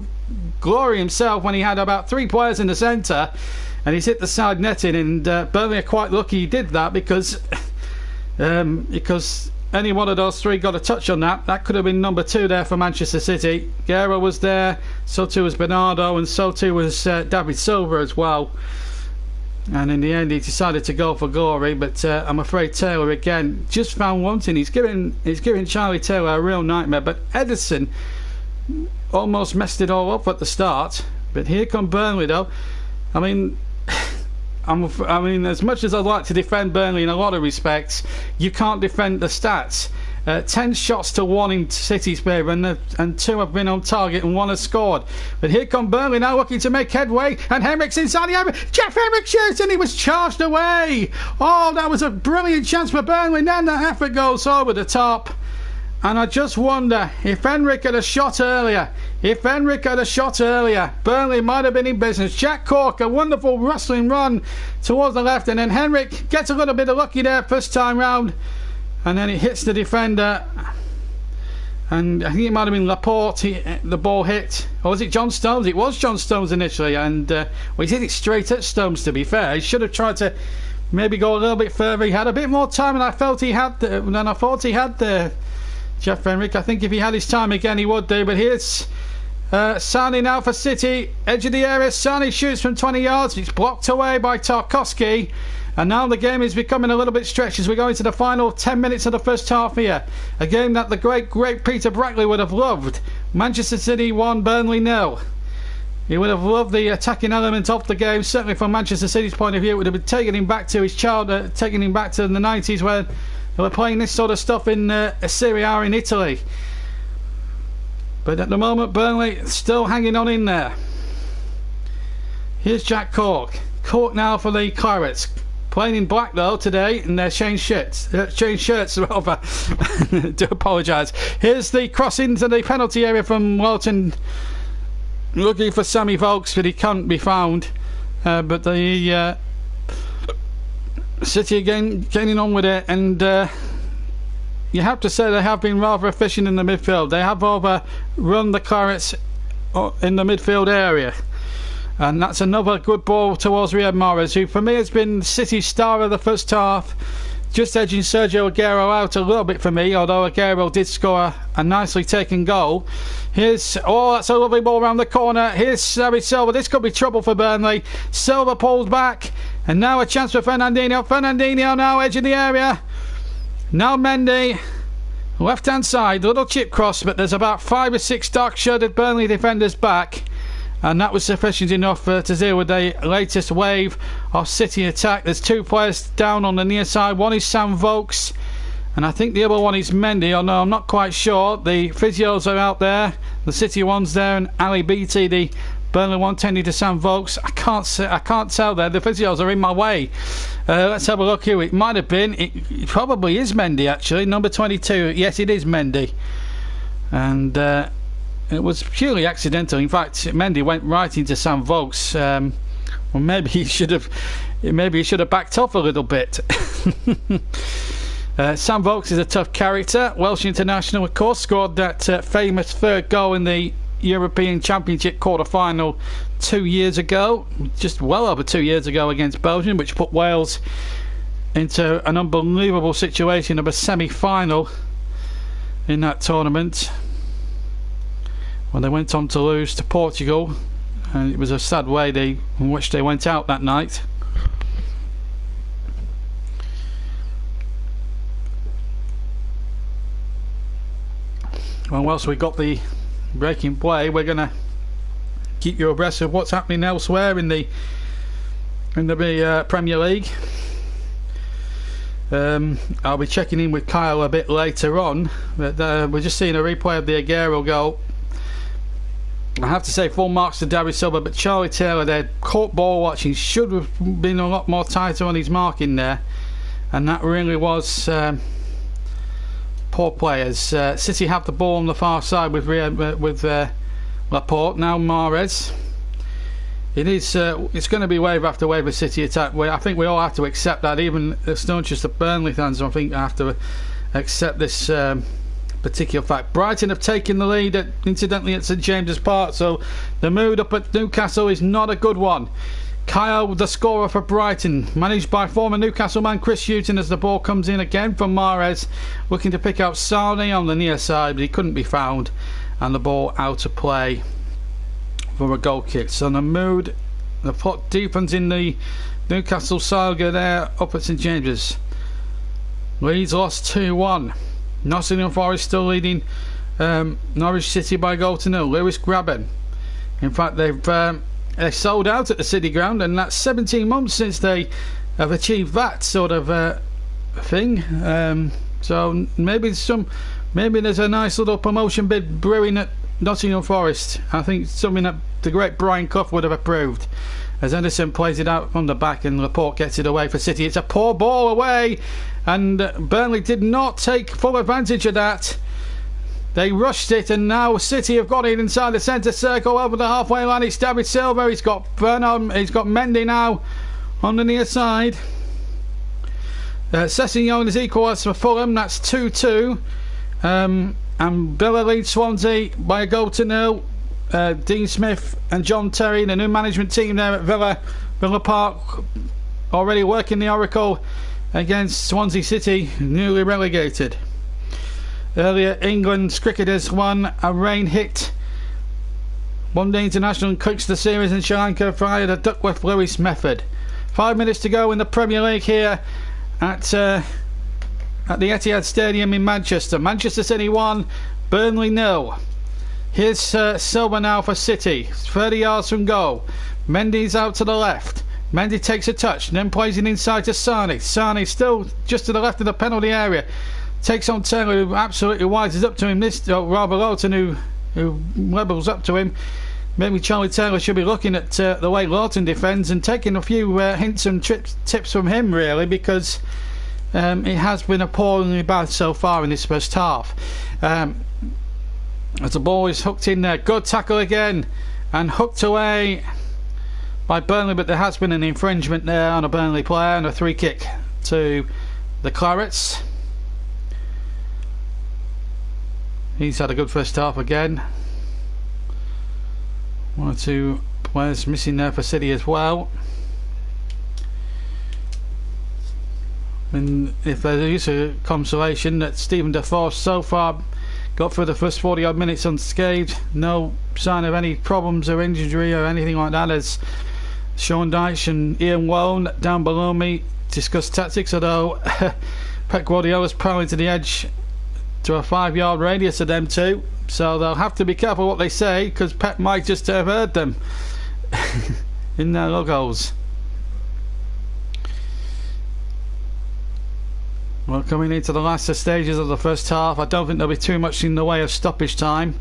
glory himself when he had about 3 players in the centre, and he's hit the side netting. And Burnley are quite lucky he did that, because any one of those 3 got a touch on that. That could have been number 2 there for Manchester City. Guerrero was there, so too was Bernardo, and so too was David Silva as well. And in the end, he decided to go for glory. But I'm afraid Taylor again just found wanting. He's giving Charlie Taylor a real nightmare. But Ederson almost messed it all up at the start. But here come Burnley, though. I mean, as much as I'd like to defend Burnley in a lot of respects, you can't defend the stats. 10 shots to 1 in City's favour, and 2 have been on target and 1 has scored. But here come Burnley now, looking to make headway, and Henrik's inside the area. Jeff Henrik shoots, and he was charged away. Oh, that was a brilliant chance for Burnley. And then the effort goes over the top. And I just wonder if Henrik had a shot earlier. Burnley might have been in business. Jack Cork, a wonderful rustling run towards the left, and then Henrik gets a little bit of lucky there first time round, and then it hits the defender. And I think it might have been Laporte the ball hit. Or was it John Stones? It was John Stones initially, and he hit it straight at Stones, to be fair. He should have tried to maybe go a little bit further. He had a bit more time than I thought he had there, Jeff Henrik. I think if he had his time again, he would do. But here's Sane now for City. Edge of the area. Sane shoots from 20 yards. It's blocked away by Tarkowski. And now the game is becoming a little bit stretched as we go into the final 10 minutes of the first half here. A game that the great Peter Brackley would have loved. Manchester City 1, Burnley 0. He would have loved the attacking element of the game. Certainly from Manchester City's point of view, it would have been taking him back to his childhood, taking him back to the 90s where they were playing this sort of stuff in Serie A in Italy. But at the moment, Burnley still hanging on in there. Here's Jack Cork. Cork now for the Clarets. Playing in black though today, and they're changed shirts rather. Do apologise. Here's the cross into the penalty area from Walton, looking for Sammy Vokes, but he can't be found. But the City again getting on with it, and you have to say they have been rather efficient in the midfield. They have overrun the Clarets in the midfield area. And that's another good ball towards Riyad Mahrez, who for me has been City's star of the first half, just edging Sergio Aguero out a little bit for me, although Aguero did score a nicely taken goal. That's a lovely ball around the corner. Here's David Silva. This could be trouble for Burnley. Silva pulled back, and now a chance for Fernandinho. Fernandinho now edge of the area. Now Mendy, left hand side, little chip cross, but there's about 5 or 6 dark-shirted Burnley defenders back. And that was sufficient enough to deal with the latest wave of City attack. There's 2 players down on the near side. One is Sam Vokes, and I think the other one is Mendy. Oh no, I'm not quite sure. The physios are out there. The City one's there, and Ali Beattie, the Burnley one, tending to Sam Vokes. I can't tell there. The physios are in my way. Let's have a look who it might have been. It probably is Mendy, actually. Number 22. Yes, it is Mendy. And it was purely accidental. In fact, Mendy went right into Sam Vokes. Well, maybe he should have backed off a little bit. Sam Vokes is a tough character. Welsh international, of course, scored that famous 3rd goal in the European Championship quarter-final 2 years ago, just well over 2 years ago against Belgium, which put Wales into an unbelievable situation of a semi-final in that tournament, when they went on to lose to Portugal, and it was a sad way in which they went out that night. Well, whilst we got the breaking play. We're going to keep you abreast of what's happening elsewhere in the Premier League. I'll be checking in with Kyle a bit later on, but we're just seeing a replay of the Aguero goal. I have to say full marks to David Silva, but Charlie Taylor there, caught ball watching, should have been a lot more tighter on his marking there, and that really was poor players. City have the ball on the far side with Laporte, now Mahrez. It's going to be wave after wave of City attack. I think we all have to accept that, even it's not just the Burnley fans. I think have to accept this particular fact. Brighton have taken the lead incidentally at St James's Park, so the mood up at Newcastle is not a good one. Kyle, the scorer for Brighton, managed by former Newcastle man Chris Hughton, as the ball comes in again from Mahrez, looking to pick out Sane on the near side, but he couldn't be found, and the ball out of play for a goal kick. So the mood, the plot deepens in the Newcastle saga there up at St James's. Leeds lost 2-1. Nottingham Forest still leading Norwich City by a goal to 0. Lewis Graben. In fact, they sold out at the City Ground, and that's 17 months since they have achieved that sort of thing. So maybe there's a nice little promotion bid brewing at Nottingham Forest. I think something that the great Brian Clough would have approved, as Henderson plays it out from the back and Laporte gets it away for City. It's a poor ball away, and Burnley did not take full advantage of that. They rushed it, and now City have got it inside the centre circle over the halfway line. It's David Silva. He's got Mendy now on the near side. Sessegnon is equalised for Fulham. That's 2-2. And Villa leads Swansea by a goal to 0. Dean Smith and John Terry, the new management team there at Villa Park, already working the oracle against Swansea City, newly relegated. Earlier, England's cricketers won a rain hit one-day international and clinched the series in Sri Lanka via the Duckworth-Lewis method. 5 minutes to go in the Premier League here at the Etihad Stadium in Manchester. Manchester City 1, Burnley 0. Here's Silva now for City, 30 yards from goal. Mendy's out to the left. Mendy takes a touch, then plays it inside to Sane. Sane still just to the left of the penalty area. Takes on Taylor, who absolutely wises up to him. Robert Lawton, who levels up to him. Maybe Charlie Taylor should be looking at the way Lawton defends and taking a few hints and tips from him, really, because it has been appallingly bad so far in this first half. As the ball is hooked in there, good tackle again, and hooked away by Burnley, but there has been an infringement there on a Burnley player, and a free kick to the Clarets. He's had a good first half again. One or two players missing there for City as well. And if there is a consolation that Stephen Defoe so far got through the first 40 odd minutes unscathed, no sign of any problems or injury or anything like that, as Sean Dyche and Ian Lone down below me discuss tactics, although Pep Guardiola's prowling to the edge to a 5-yard radius of them two, so they'll have to be careful what they say, because Pep might just have heard them in their logos. Well, coming into the last stages of the first half, I don't think there'll be too much in the way of stoppage time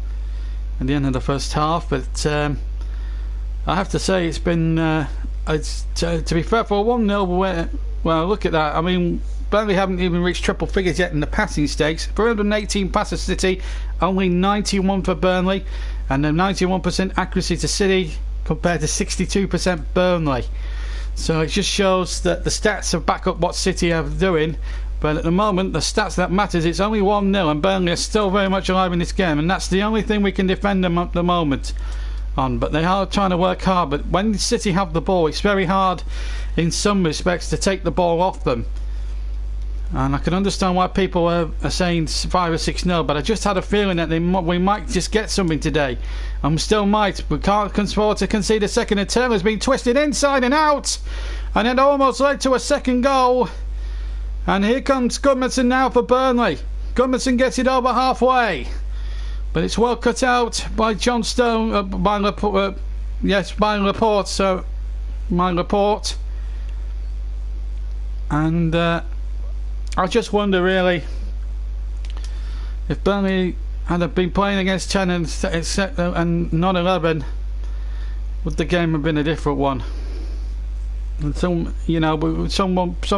at the end of the first half, but I have to say it's been to be fair, for a 1-0, well, look at that. I mean, Burnley haven't even reached triple figures yet in the passing stakes. 318 passes City, only 91 for Burnley, and a 91% accuracy to City compared to 62% Burnley. So it just shows that the stats have back up what City are doing, but at the moment the stats that matters, it's only 1-0 and Burnley are still very much alive in this game, and that's the only thing we can defend them at the moment on. But they are trying to work hard, but when City have the ball, it's very hard in some respects to take the ball off them. And I can understand why people are saying 5 or 6-0, but I just had a feeling that we might just get something today, and we still might. We can't afford to concede a second, and Taylor's been twisted inside and out, and it almost led to a second goal. And here comes Gudmundsson now for Burnley. Gudmundsson gets it over halfway. but it's well cut out by John Stone, by Laporte. Yes, by Laporte. So, by Laporte. And I just wonder really if Burnley had been playing against 10 and not 11, would the game have been a different one? And some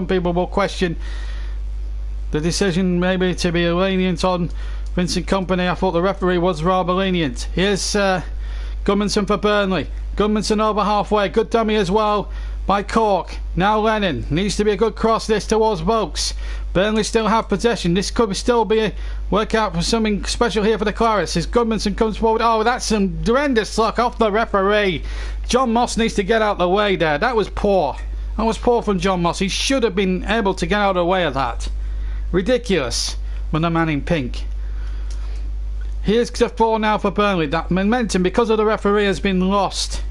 people will question the decision maybe to be lenient on Vincent Kompany. I thought the referee was rather lenient. Here's Gudmundsson for Burnley. Gudmundsson over halfway. Good dummy as well by Cork. Now Lennon. Needs to be a good cross this towards Vokes. Burnley still have possession. This could still be a workout for something special here for the Clarets. As Gudmundsson comes forward. Oh, that's some horrendous luck off the referee. John Moss needs to get out of the way there. That was poor. That was poor from John Moss. He should have been able to get out of the way of that. Ridiculous from the man in pink. Here's the 4 now for Burnley. That momentum because of the referee has been lost.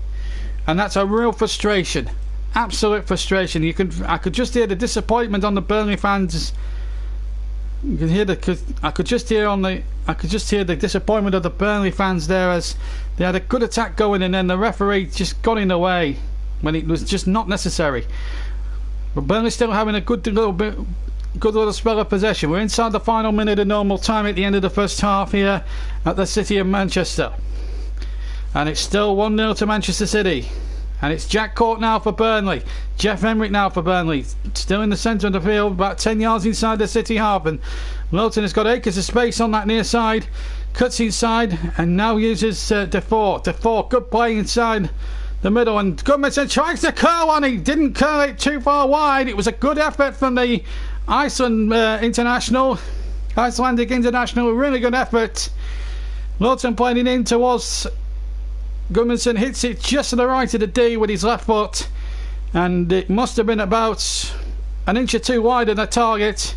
And that's a real frustration. Absolute frustration. I could just hear the disappointment on the Burnley fans. You can hear I could just hear the disappointment of the Burnley fans there as they had a good attack going and then the referee just got in the way when it was just not necessary. But Burnley still having a good little spell of possession. We're inside the final minute of normal time at the end of the first half here at the City of Manchester. And it's still 1-0 to Manchester City. And it's Jack Cork now for Burnley. Jeff Emerick now for Burnley. Still in the centre of the field, about 10 yards inside the City half. And Lowton has got acres of space on that near side. Cuts inside and now uses Defoe. Defoe, good play inside the middle. And Gudmundsson tries to curl one. He didn't curl it too far wide. It was a good effort from the Icelandic international. A really good effort. Lowton playing it in towards Gudmundsson, hits it just to the right of the D with his left foot, and it must have been about an inch or two wide of the target.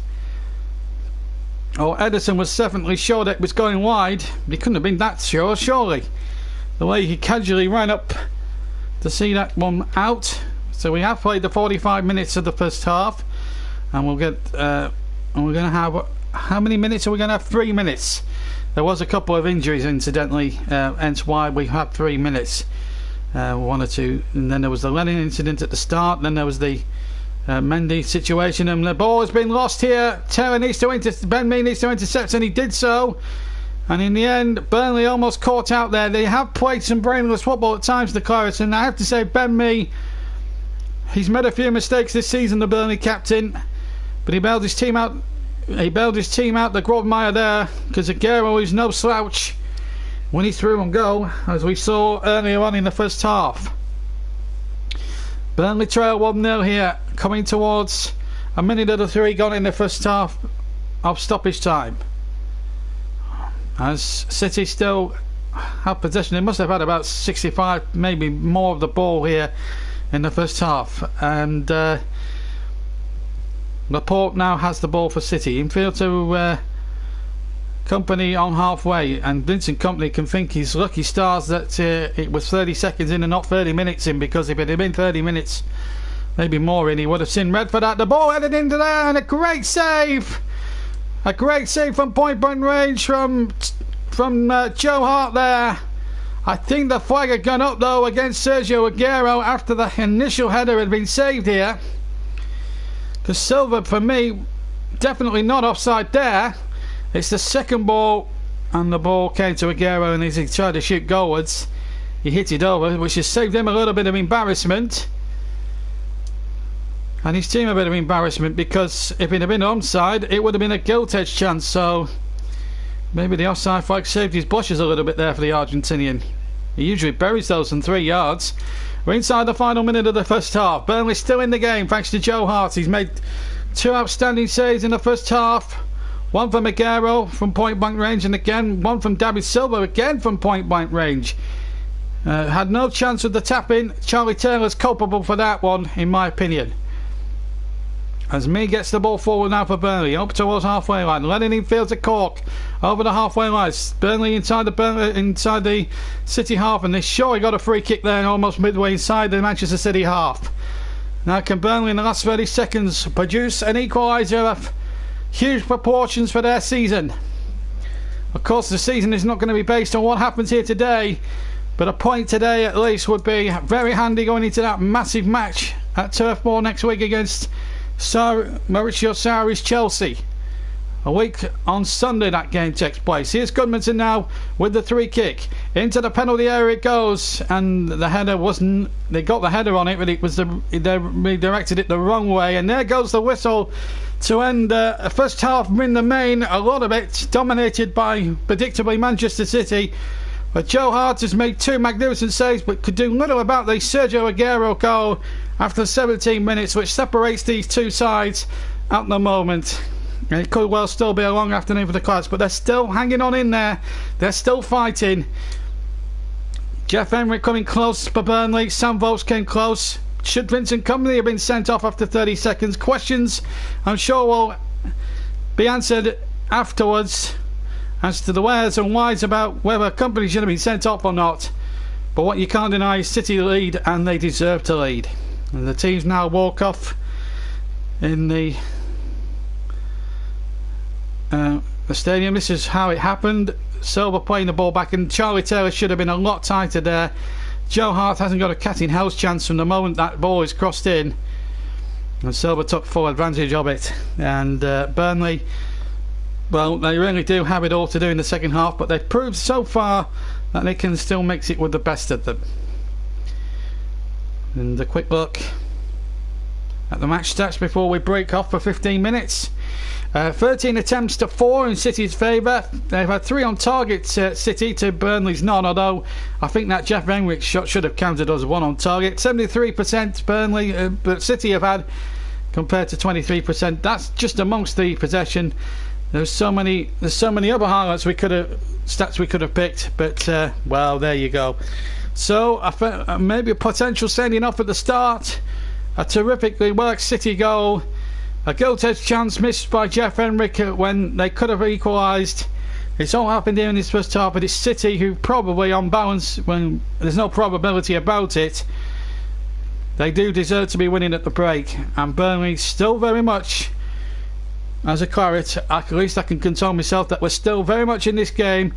Ederson was definitely sure that it was going wide, but he couldn't have been that sure, surely. The way he casually ran up to see that one out. So we have played the 45 minutes of the first half, and we'll get. And we're going to have. How many minutes are we going to have? 3 minutes. There was a couple of injuries, incidentally, hence why we have 3 minutes. 1 or 2, and then there was the Lennon incident at the start. Then there was the Mendy situation, and the ball has been lost here. Ben Mee needs to intercept, and he did so. And in the end, Burnley almost caught out there. They have played some brainless football at times, the Clarets, and I have to say, Ben Mee, he's made a few mistakes this season, the Burnley captain, but he bailed his team out. He bailed his team out, the Grobmire there, because Aguero is no slouch when he threw and go, as we saw earlier on in the first half. Burnley trail 1-0 here, coming towards a minute of the 3 gone in the first half of stoppage time. As City still have possession, they must have had about 65, maybe more of the ball here in the first half. And Laporte now has the ball for City. Infield to Kompany on halfway, and Vincent Kompany can think his lucky stars that it was 30 seconds in and not 30 minutes in, because if it had been 30 minutes, maybe more in, he would have seen red for that. The ball headed into there, and a great save! A great save from point blank range from Joe Hart there. I think the flag had gone up though against Sergio Aguero after the initial header had been saved here. Because Silva, for me, definitely not offside there. It's the second ball, and the ball came to Aguero, and as he tried to shoot goalwards, he hit it over, which has saved him a little bit of embarrassment. And his team a bit of embarrassment, because if it had been onside, it would have been a gilt-edged chance. So maybe the offside flag saved his blushes a little bit there for the Argentinian. He usually buries those from 3 yards. We're inside the final minute of the first half. Burnley still in the game thanks to Joe Hart. He's made 2 outstanding saves in the first half. One from Aguero from point blank range, and again one from David Silva again from point blank range. Had no chance with the tap in. Charlie Taylor's culpable for that one, in my opinion. As Mee gets the ball forward now for Burnley, up towards halfway line. Lennon in field to Cork, over the halfway line. Burnley inside the City half, and they surely got a free kick there, almost midway inside the Manchester City half. Now can Burnley in the last 30 seconds produce an equaliser of huge proportions for their season? Of course, the season is not going to be based on what happens here today, but a point today at least would be very handy going into that massive match at Turf Moor next week against Mauricio Sarri's Chelsea. A week on Sunday that game takes place. Here's Goodmanson now with the free kick. Into the penalty area it goes, and the header wasn't... They got the header on it, but it was they redirected it the wrong way, and there goes the whistle to end the first half in the main. A lot of it dominated by, predictably, Manchester City. But Joe Hart has made two magnificent saves, but could do little about the Sergio Aguero goal after 17 minutes, which separates these two sides at the moment. And it could well still be a long afternoon for the Clarets, but they're still hanging on in there. They're still fighting. Jeff Enrick coming close for Burnley. Sam Vokes came close. Should Vincent Kompany have been sent off after 30 seconds? Questions I'm sure will be answered afterwards as to the wheres and whys about whether Kompany should have been sent off or not. But what you can't deny is City lead, and they deserve to lead. And the teams now walk off in the stadium. This is how it happened. Silva playing the ball back, and Charlie Taylor should have been a lot tighter there. Joe Hart hasn't got a cat in hell's chance from the moment that ball is crossed in, and Silva took full advantage of it. And Burnley, well, they really do have it all to do in the second half, but they've proved so far that they can still mix it with the best of them. And a quick look at the match stats before we break off for 15 minutes. 13 attempts to 4 in City's favour. They've had 3 on target, City, to Burnley's none, although I think that Jeff Enrick shot should have counted as 1 on target. 73% Burnley, but City have had, compared to 23%. That's just amongst the possession. There's so many other highlights stats we could have picked, but well, there you go. So maybe a potential sending off at the start. A terrifically worked City goal. A goal-edge chance missed by Jeff Enrick when they could have equalised. It's all happened here in this first half, but it's City who probably, on balance, when there's no probability about it, they do deserve to be winning at the break. And Burnley still very much, as a Claret, at least I can console myself that we're still very much in this game.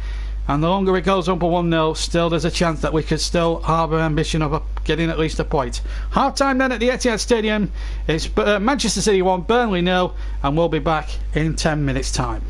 And the longer it goes on for 1-0, still there's a chance that we could still harbour ambition of getting at least a point. Half time then at the Etihad Stadium. It's Manchester City 1, Burnley 0, and we'll be back in 10 minutes time.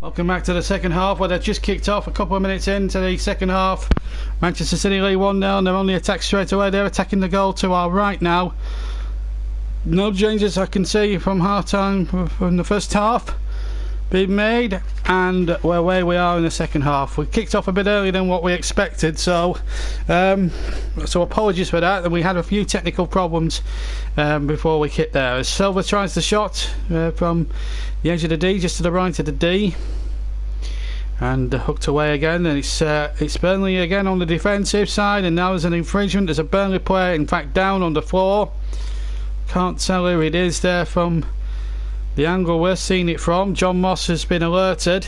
Welcome back to the second half, where they've just kicked off a couple of minutes into the second half. Manchester City lead 1-0 and they're on the attack straight away. They're attacking the goal to our right now. No changes I can see from half time from the first half being made, and away we are in the second half. We kicked off a bit earlier than what we expected, so apologies for that. And we had a few technical problems before we hit there. As Silva tries the shot from the edge of the D, just to the right of the D, and hooked away again. And it's Burnley again on the defensive side, and now there's an infringement. There's a Burnley player, in fact, down on the floor. Can't tell who it is there from the angle we're seeing it from. John Moss has been alerted,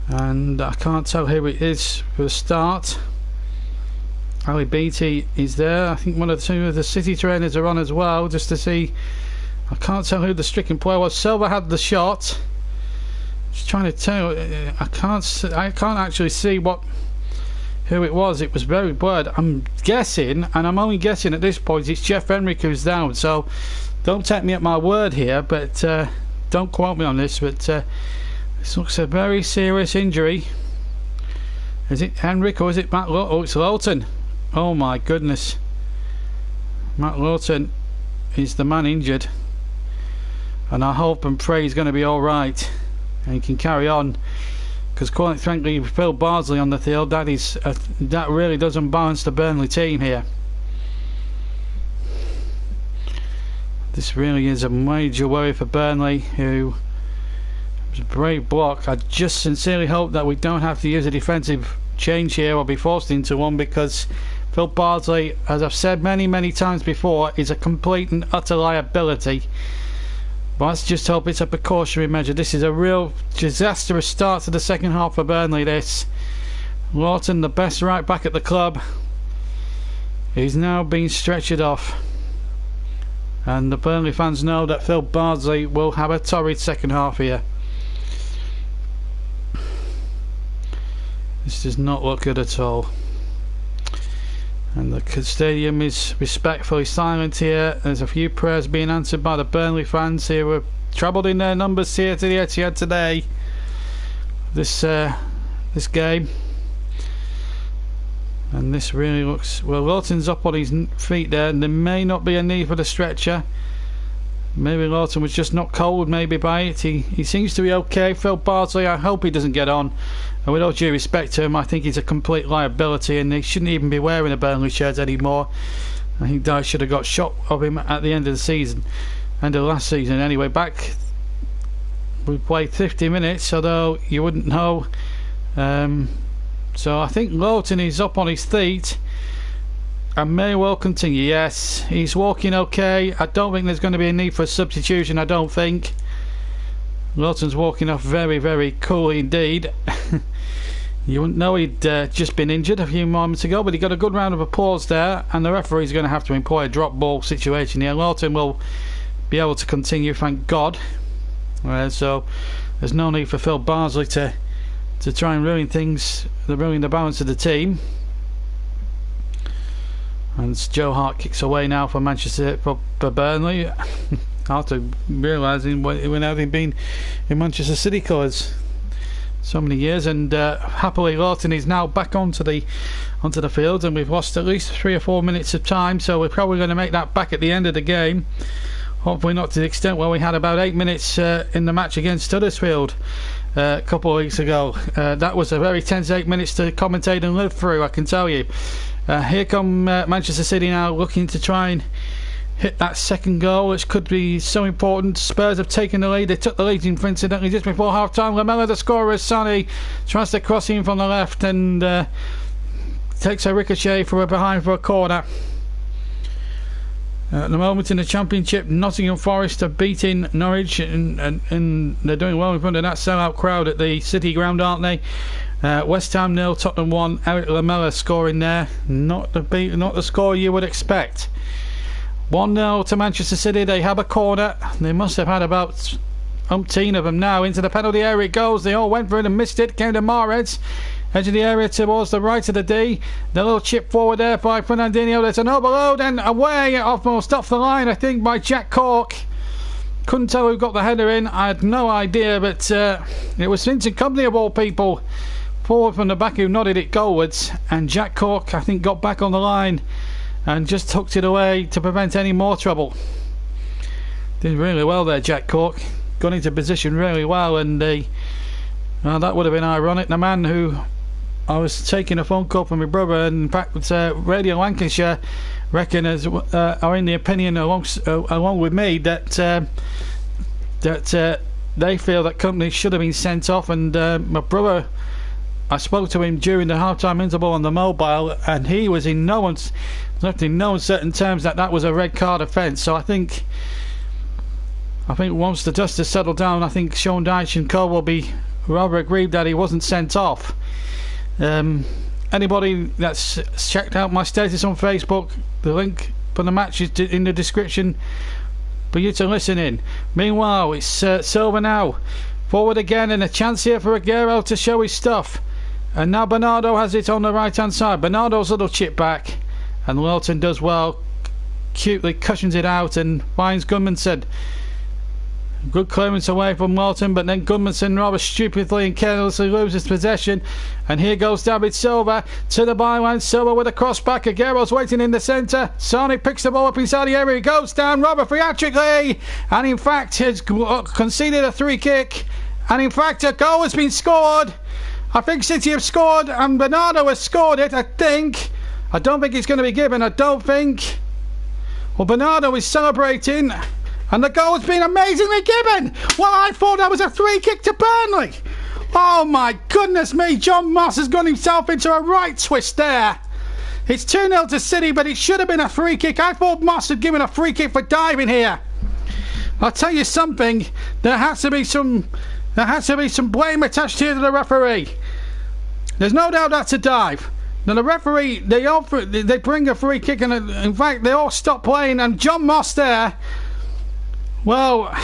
and I can't tell who it is for the start. Ali Beattie is there. I think one of the two of the City trainers are on as well, just to see. I can't tell who the stricken player was. Silva had the shot. Just trying to tell. I can't actually see who it was. It was very blurred. I'm guessing, and I'm only guessing at this point, it's Jeff Henrik who's down. So don't take me at my word here, but don't quote me on this. But this looks a very serious injury. Is it Henrik or is it Matt Lawton? Oh, it's Lawton. Oh my goodness. Matt Lawton is the man injured, and I hope and pray he's going to be alright and he can carry on, because quite frankly, Phil Bardsley on the field, that really does unbalance the Burnley team here. This really is a major worry for Burnley, who was a great block. I just sincerely hope that we don't have to use a defensive change here or be forced into one, because Phil Bardsley, as I've said many times before, is a complete and utter liability. But let's just hope it's a precautionary measure. This is a real disastrous start to the second half for Burnley, this. Lawton, the best right back at the club, is now being stretchered off. And the Burnley fans know that Phil Bardsley will have a torrid second half here. This does not look good at all. And the stadium is respectfully silent here. There's a few prayers being answered by the Burnley fans who were trebled in their numbers here to the Etihad today. This game. And this really looks... Well, Lawton's up on his feet there, and there may not be a need for the stretcher. Maybe Lawton was just not cold maybe by it. He seems to be okay. Phil Bardsley, I hope he doesn't get on. And with all due respect to him, I think he's a complete liability, and he shouldn't even be wearing a Burnley shirt anymore. I think Dye should have got shot of him at the end of the season, end of last season anyway. Back, we played 50 minutes, although you wouldn't know. So I think Lawton is up on his feet and may well continue. Yes, he's walking okay. I don't think there's going to be a need for a substitution, I don't think. Lawton's walking off very coolly indeed. You wouldn't know he'd just been injured a few moments ago, but he got a good round of applause there, and the referee's going to have to employ a drop ball situation here. Lawton will be able to continue, thank God. So there's no need for Phil Bardsley to try and ruin the balance of the team. And Joe Hart kicks away now for Manchester for Burnley. After realising when having been in Manchester City colours so many years, and happily Lawton is now back onto the field, and we've lost at least 3 or 4 minutes of time, so we're probably going to make that back at the end of the game. Hopefully not to the extent where we had about 8 minutes in the match against Huddersfield a couple of weeks ago. That was a very tense 8 minutes to commentate and live through, I can tell you. Here come Manchester City now, looking to try and hit that second goal, which could be so important. Spurs have taken the lead. They took the lead incidentally just before half time. Lamela, the scorer, Sané tries to cross in from the left and takes a ricochet behind for a corner. At the moment in the Championship, Nottingham Forest are beating Norwich, and they're doing well in front of that sellout crowd at the City ground, aren't they? West Ham 0, Tottenham 1. Eric Lamela scoring there. Not the score you would expect. 1-0 to Manchester City. They have a corner. They must have had about umpteen of them now. Into the penalty area it goes. They all went for it and missed it. Came to Mahrez. Edge of the area towards the right of the D. The little chip forward there by Fernandinho. There's an overload and away, almost off the line, I think, by Jack Cork. Couldn't tell who got the header in. I had no idea, but it was Vincent Company of all people forward from the back who nodded it goalwards, and Jack Cork I think got back on the line and just tucked it away to prevent any more trouble. Did really well there, Jack Cork. Got into position really well, and well, that would have been ironic. The man who I was taking a phone call from my brother, and in fact Radio Lancashire reckon are in the opinion along with me that they feel that Company should have been sent off, and my brother, I spoke to him during the half-time interval on the mobile, and he was in no uncertain terms that was a red card offence. So I think once the dust has settled down, I think Sean Dyche and co will be rather aggrieved that he wasn't sent off. Anybody that's checked out my status on Facebook, the link for the match is in the description for you to listen in. Meanwhile, it's Silva now forward again, and a chance here for Aguero to show his stuff. And now Bernardo has it on the right hand side. Bernardo's little chip back, and Lilton does well, cutely cushions it out and finds Gunmanson. Good clearance away from Walton, but then Gunmanson rather stupidly and carelessly loses possession. And here goes David Silva to the byline. Silva with a cross back. Aguero's waiting in the centre. Sane picks the ball up inside the area. He goes down rather theatrically, and in fact has conceded a free kick. And in fact a goal has been scored. I think City have scored, and Bernardo has scored it, I think. I don't think it's going to be given, I don't think. Well, Bernardo is celebrating, and the goal has been amazingly given. Well, I thought that was a free kick to Burnley. Oh my goodness me, John Moss has got himself into a right twist there. It's 2-0 to City, but it should have been a free kick. I thought Moss had given a free kick for diving here. I'll tell you something, there has to be some blame attached here to the referee. There's no doubt that's a dive. Now the referee, they bring a free kick, and in fact they all stop playing, and John Moss there, well,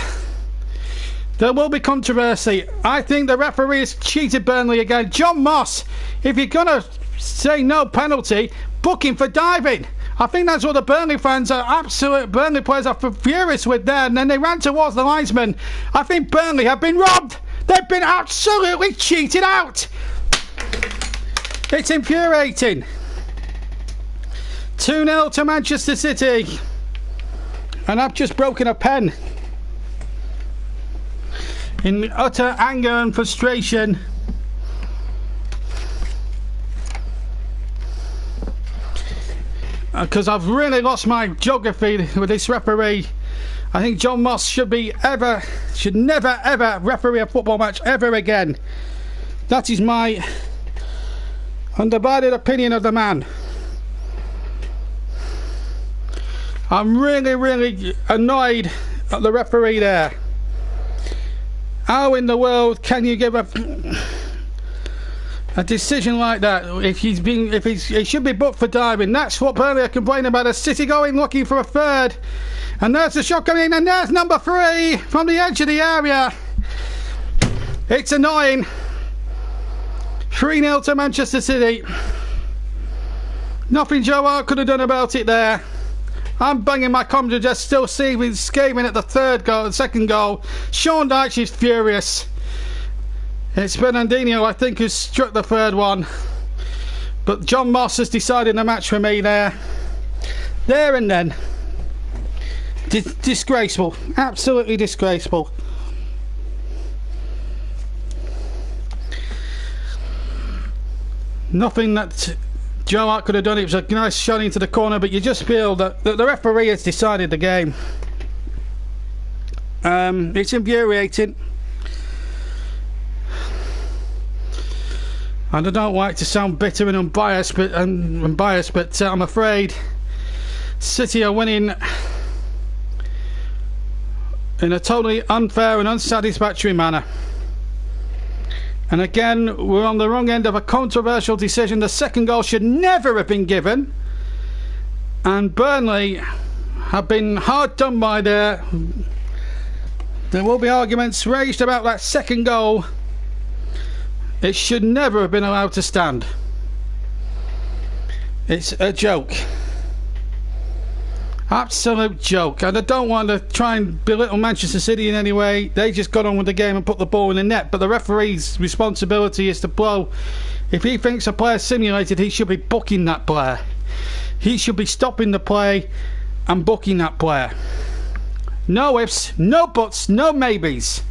there will be controversy. I think the referee has cheated Burnley again. John Moss, if you're going to say no penalty, book him for diving. I think that's what the Burnley fans are Burnley players are furious with there, and then they ran towards the linesman. I think Burnley have been robbed. They've been absolutely cheated out. It's infuriating. 2-0 to Manchester City. And I've just broken a pen in utter anger and frustration. Because I've really lost my geography with this referee. I think John Moss should never ever referee a football match ever again. That is my undivided opinion of the man. I'm really annoyed at the referee there. How in the world can you give a decision like that? He should be booked for diving. That's what Burnley are complaining about. A City going looking for a third, and there's the shot coming in, and there's number 3 from the edge of the area. It's annoying. 3-0 to Manchester City. Nothing Joe Hart could have done about it there. I'm banging my commentator, just still scathing at the second goal. Sean Dyche is furious. It's Bernardino, I think, who's struck the third one. But John Moss has decided the match for me there. There and then. Disgraceful. Absolutely disgraceful. Nothing that Joe Hart could have done. It was a nice shot into the corner, but you just feel that the referee has decided the game. It's infuriating. And I don't like to sound bitter and unbiased, but I'm afraid City are winning in a totally unfair and unsatisfactory manner. And again, we're on the wrong end of a controversial decision. The second goal should never have been given, and Burnley have been hard done by there. There will be arguments raised about that second goal. It should never have been allowed to stand. It's a joke. Absolute joke. And I don't want to try and belittle Manchester City in any way. They just got on with the game and put the ball in the net. But the referee's responsibility is to blow. If he thinks a player simulated, he should be booking that player. He should be stopping the play and booking that player. No ifs, no buts, no maybes.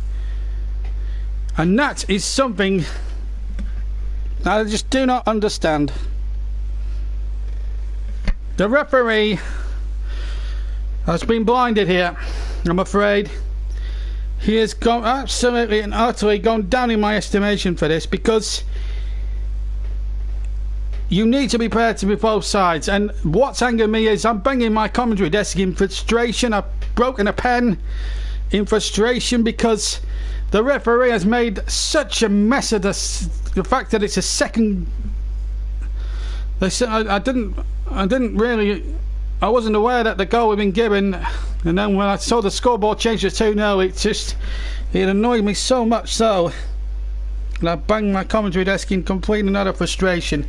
And that is something that I just do not understand. The referee has been blinded here, I'm afraid. He has gone absolutely and utterly gone down in my estimation for this, because you need to be prepared to be both sides. And what's angered me is I'm banging my commentary desk in frustration. I've broken a pen in frustration because the referee has made such a mess of this. The fact that it's a second. They said I wasn't aware that the goal had been given, and then when I saw the scoreboard change to 2-0, it annoyed me so much so that I banged my commentary desk in complete and utter frustration.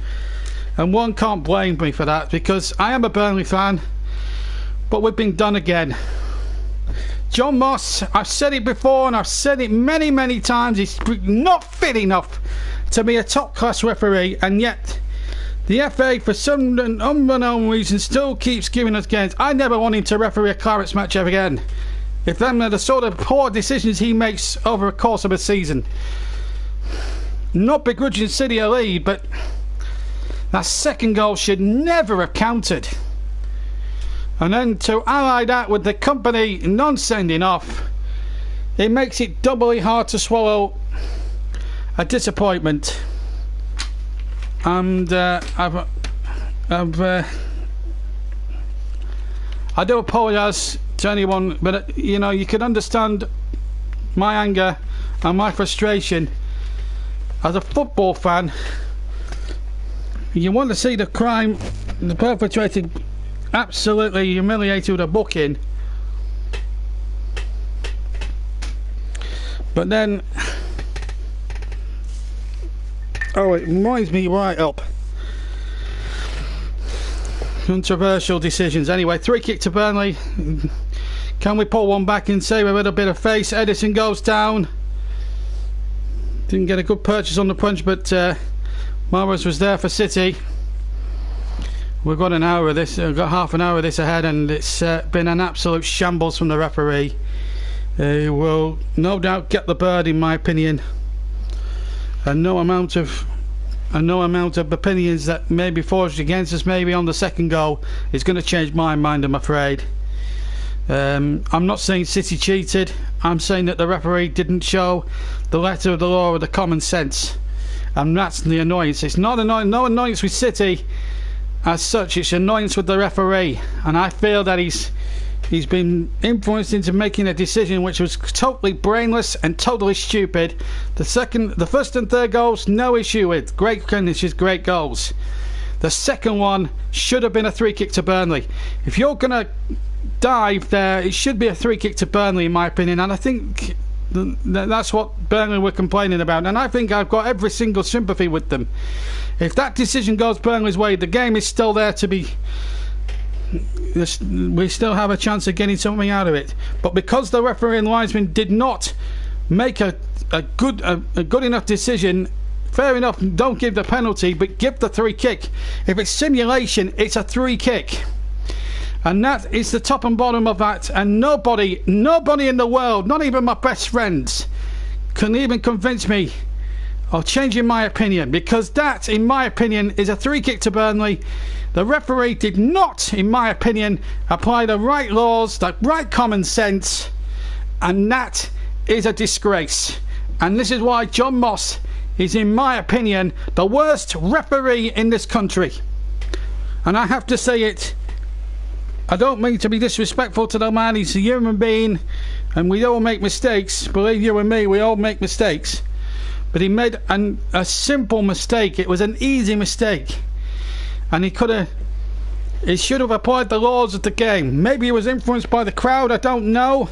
And one can't blame me for that, because I am a Burnley fan, but we've been done again. John Moss, I've said it before and I've said it many, many times, he's not fit enough to be a top class referee, and yet the FA, for some unknown reason, still keeps giving us games. I never want him to referee a Clarets match ever again. If them are the sort of poor decisions he makes over a course of a season. Not begrudging City a lead, but that second goal should never have counted. And then to ally that with the company non-sending off, it makes it doubly hard to swallow a disappointment. And I do apologise to anyone, but you know, you can understand my anger and my frustration as a football fan. You want to see the crime, the perpetrated, absolutely humiliated with a booking, but then it reminds me right up. Controversial decisions. Anyway, 3-kick to Burnley. Can we pull one back and save a little bit of face? Edison goes down. Didn't get a good purchase on the punch, but Morris was there for City. We've got an hour of this. We've got half an hour of this ahead, and it's been an absolute shambles from the referee. He will no doubt get the bird, in my opinion. And no amount of opinions that may be forged against us, maybe on the second goal, is going to change my mind, I'm afraid. I'm not saying City cheated. I'm saying that the referee didn't show the letter of the law or the common sense, and that's the annoyance. It's not no annoyance with City as such. It's annoyance with the referee, and I feel that he's been influenced into making a decision which was totally brainless and totally stupid. The first and third goals, no issue with. Great finishes, great goals. The second one should have been a 3-kick to Burnley. If you're going to dive there, it should be a 3-kick to Burnley, in my opinion. And I think that's what Burnley were complaining about. And I think I've got every single sympathy with them. If that decision goes Burnley's way, the game is still there to be. We still have a chance of getting something out of it, but because the referee and linesman did not make a good enough decision, fair enough, don't give the penalty, but give the 3-kick. If it's simulation, it's a 3-kick, and that is the top and bottom of that. And nobody in the world, not even my best friends, can even convince me of changing my opinion, because that, in my opinion, is a 3-kick to Burnley. The referee did not, in my opinion, apply the right laws, the right common sense, and that is a disgrace. And this is why John Moss is, in my opinion, the worst referee in this country. And I have to say it. I don't mean to be disrespectful to the man. He's a human being, and we all make mistakes. Believe you and me, we all make mistakes. But he made a simple mistake. It was an easy mistake. And he should have applied the laws of the game. Maybe he was influenced by the crowd, I don't know.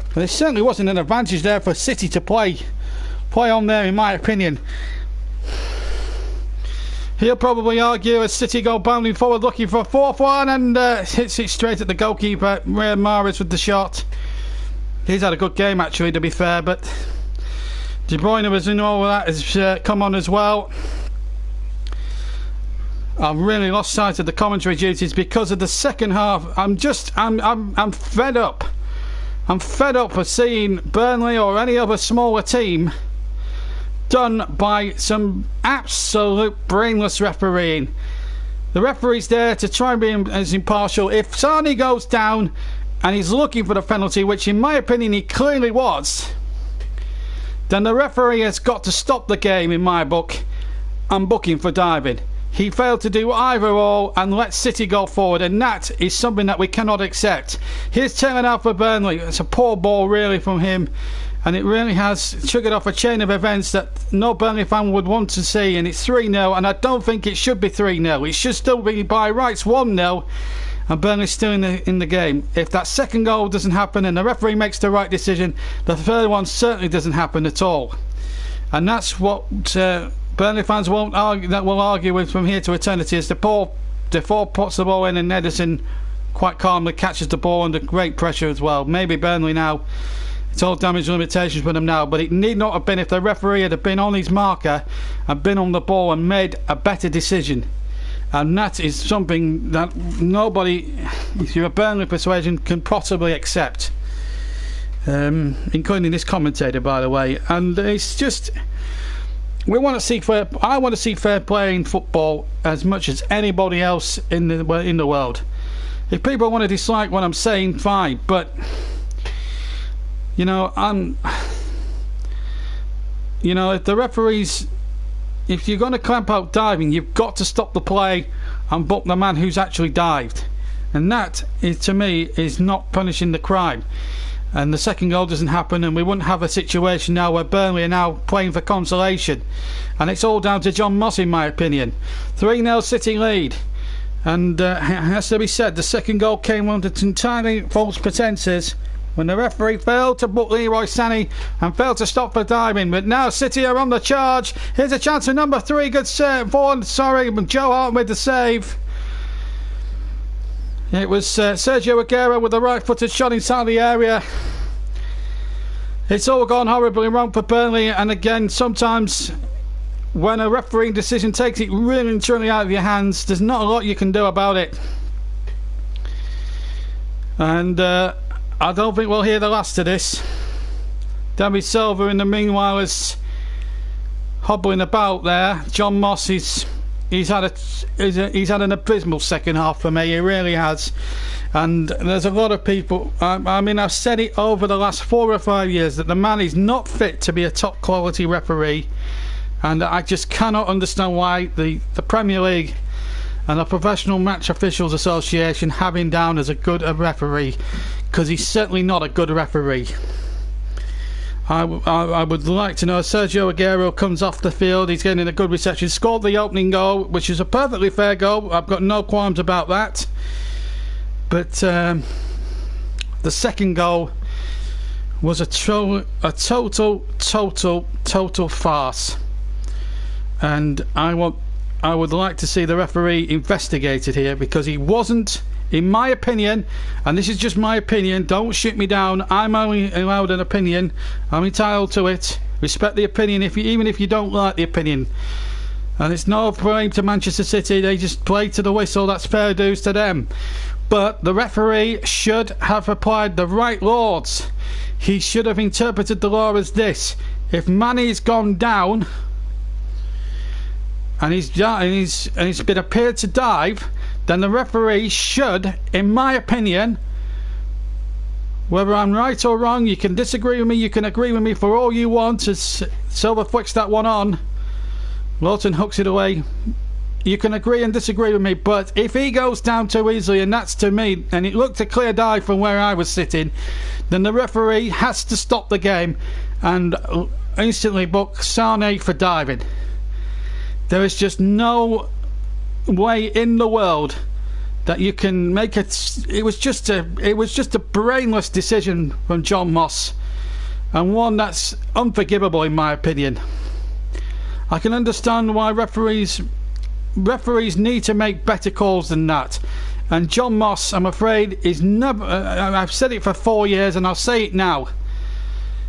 But there certainly wasn't an advantage there for City to play on there, in my opinion. He'll probably argue as City go bounding forward looking for a fourth one, and hits it straight at the goalkeeper. Riyad Mahrez with the shot. He's had a good game actually, to be fair, but De Bruyne was in all of that, has come on as well. I've really lost sight of the commentary duties because of the second half. I'm fed up. I'm fed up of seeing Burnley or any other smaller team done by some absolute brainless refereeing. The referee's there to try and be as impartial. If Sane goes down and he's looking for the penalty, which in my opinion he clearly was, then the referee has got to stop the game in my book and book him for diving. He failed to do either or and let City go forward, and that is something that we cannot accept. Here's Taylor now for Burnley. It's a poor ball really from him, and it really has triggered off a chain of events that no Burnley fan would want to see, and it's 3-0, and I don't think it should be 3-0. It should still be by rights 1-0, and Burnley's still in the game. If that second goal doesn't happen and the referee makes the right decision, the third one certainly doesn't happen at all. And that's what Burnley fans won't argue, that will argue with from here to eternity, as Defoe puts the ball in and Ederson quite calmly catches the ball under great pressure as well. Maybe Burnley now, it's all damage limitations for them now, but it need not have been if the referee had been on his marker and been on the ball and made a better decision. And that is something that nobody, if you're a Burnley persuasion, can possibly accept, including this commentator, by the way. And it's just, I want to see fair play in football as much as anybody else in the world. If people want to dislike what I'm saying, fine, but if the referees, if you're going to clamp out diving, you've got to stop the play and book the man who's actually dived, and that is, to me, is not punishing the crime. And the second goal doesn't happen, and we wouldn't have a situation now where Burnley are now playing for consolation, and it's all down to John Moss in my opinion. 3-0 City lead, and it has to be said, the second goal came under entirely false pretences when the referee failed to book Leroy Sané and failed to stop for diving. But now City are on the charge. Here's a chance for number 3. Good save. Joe Hart with the save. It was Sergio Aguero with a right-footed shot inside the area. It's all gone horribly wrong for Burnley, and again, sometimes when a refereeing decision takes it really and truly out of your hands, there's not a lot you can do about it. And I don't think we'll hear the last of this. David Silva in the meanwhile is hobbling about there. John Moss he's had an abysmal second half for me. He really has. And there's a lot of people, I mean, I've said it over the last 4 or 5 years that the man is not fit to be a top quality referee, and I just cannot understand why the Premier League and the Professional Match Officials Association have him down as a good referee, because he's certainly not a good referee. I would like to know, Sergio Aguero comes off the field, he's getting a good reception, scored the opening goal, which is a perfectly fair goal, I've got no qualms about that. But the second goal was a total farce, and I would like to see the referee investigated here, because he wasn't, in my opinion, and this is just my opinion, don't shoot me down, I'm only allowed an opinion, I'm entitled to it, respect the opinion even if you don't like the opinion. And it's no blame to Manchester City, they just played to the whistle, that's fair dues to them. But the referee should have applied the right laws. He should have interpreted the law as this: if Mane's gone down and he's been appeared to dive, then the referee should, in my opinion, whether I'm right or wrong, you can disagree with me, you can agree with me for all you want, as Silver flicks that one on, Lawton hooks it away, you can agree and disagree with me, but if he goes down too easily, and that's to me, and it looked a clear dive from where I was sitting, then the referee has to stop the game and instantly book Sané for diving. There is just no way in the world that you can make it. It was just a brainless decision from John Moss, and one that's unforgivable in my opinion. I can understand why referees referees need to make better calls than that. And John Moss, I'm afraid, is never. I've said it for 4 years, and I'll say it now.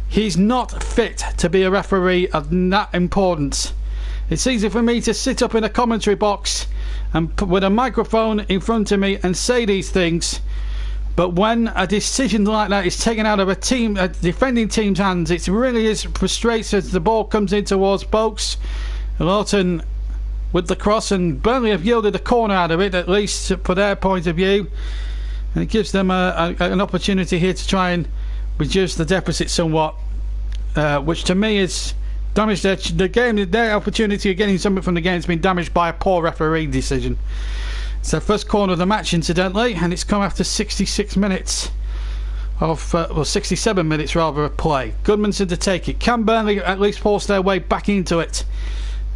He's not fit to be a referee of that importance. It's easy for me to sit up in a commentary box and with a microphone in front of me and say these things, but when a decision like that is taken out of a defending team's hands, it really is frustrating as the ball comes in towards Boakes. Lawton with the cross, and Burnley have yielded a corner out of it, at least for their point of view, and it gives them an opportunity here to try and reduce the deficit somewhat, which to me is damaged the game. Their opportunity of getting something from the game has been damaged by a poor referee decision. It's their first corner of the match, incidentally, and it's come after 66 minutes of, well, 67 minutes rather of play. Goodmanson to take it. Can Burnley at least force their way back into it?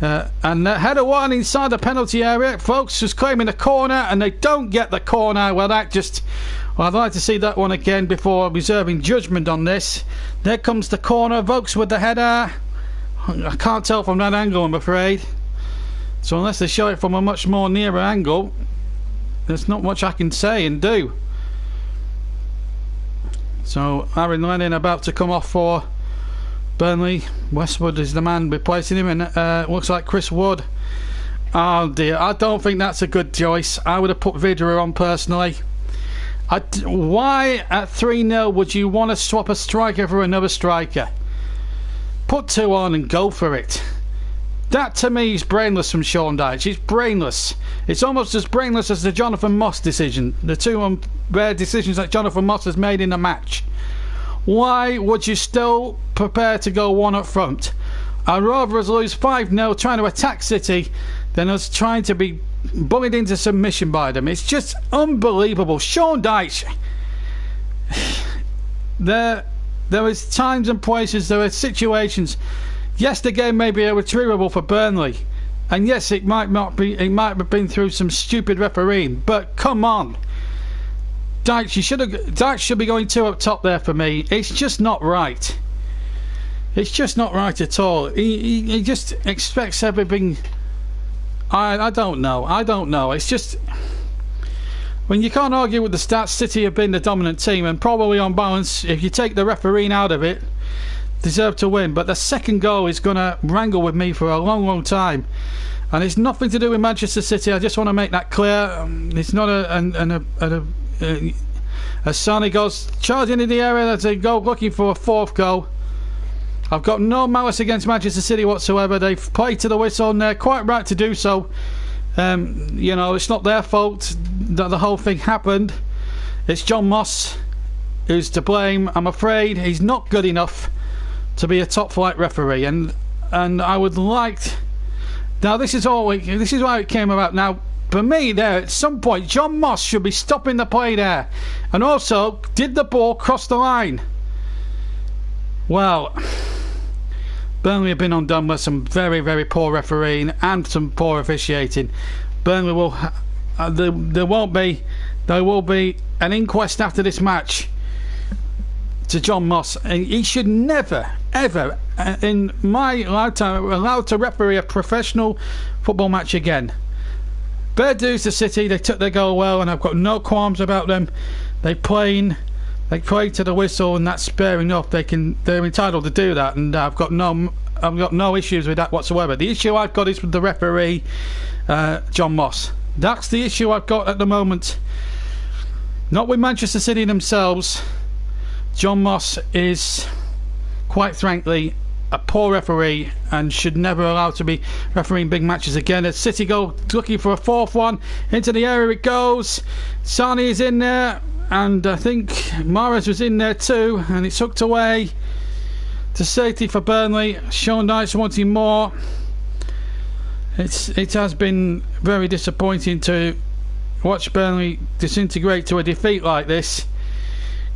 And header one inside the penalty area. Folks just claiming the corner, and they don't get the corner. Well, that just... Well, I'd like to see that one again before reserving judgment on this. There comes the corner. Vokes with the header. I can't tell from that angle, I'm afraid. So unless they show it from a much more nearer angle, there's not much I can say and do. So Aaron Lennon about to come off for Burnley. Westwood is the man replacing him, and looks like Chris Wood. Oh dear, I don't think that's a good choice. I would have put Vidra on personally. Why at 3-0 would you want to swap a striker for another striker? Put 2 on and go for it. That to me is brainless from Sean Dyche. It's brainless. It's almost as brainless as the Jonathan Moss decision. The 2 rare decisions that Jonathan Moss has made in the match. Why would you still prepare to go 1 up front? I'd rather us lose 5-0 trying to attack City than us trying to be bullied into submission by them. It's just unbelievable. Sean Dyche. There is times and places, there are situations. Yes, the game may be irretrievable for Burnley, and yes, it might not be. It might have been through some stupid refereeing, but come on, Dyche should be going 2 up top there for me. It's just not right. It's just not right at all. He just expects everything. I don't know. It's just, when you can't argue with the stats, City have been the dominant team, and probably on balance, if you take the refereeing out of it, deserve to win. But the second goal is going to wrangle with me for a long time, and it's nothing to do with Manchester City. I just want to make that clear. It's not as Sane goes charging in the area, that's a goal, looking for a 4th goal. I've got no malice against Manchester City whatsoever. They've played to the whistle, and they're quite right to do so. You know, it's not their fault that the whole thing happened. It's John Moss who's to blame. I'm afraid he's not good enough to be a top flight referee, and I would like now this is why it came about. Now for me, there at some point John Moss should be stopping the play there, and also, did the ball cross the line? Well, Burnley have been undone with some very poor refereeing and some poor officiating. Burnley will there will be an inquest after this match to John Moss, and he should never ever in my lifetime allowed to referee a professional football match again. Bare dues to City. They took their goal well, and I've got no qualms about them. They played to the whistle, and that's fair enough. They're entitled to do that, and I've got no issues with that whatsoever. The issue I've got is with the referee, John Moss. That's the issue I've got at the moment. Not with Manchester City themselves. John Moss is, quite frankly, a poor referee and should never allow to be refereeing big matches again. As City go looking for a 4th one, into the area it goes. Sane is in there, and I think Mahrez was in there too, and it's hooked away to safety for Burnley. Sean Dyche wanting more. It has been very disappointing to watch Burnley disintegrate to a defeat like this,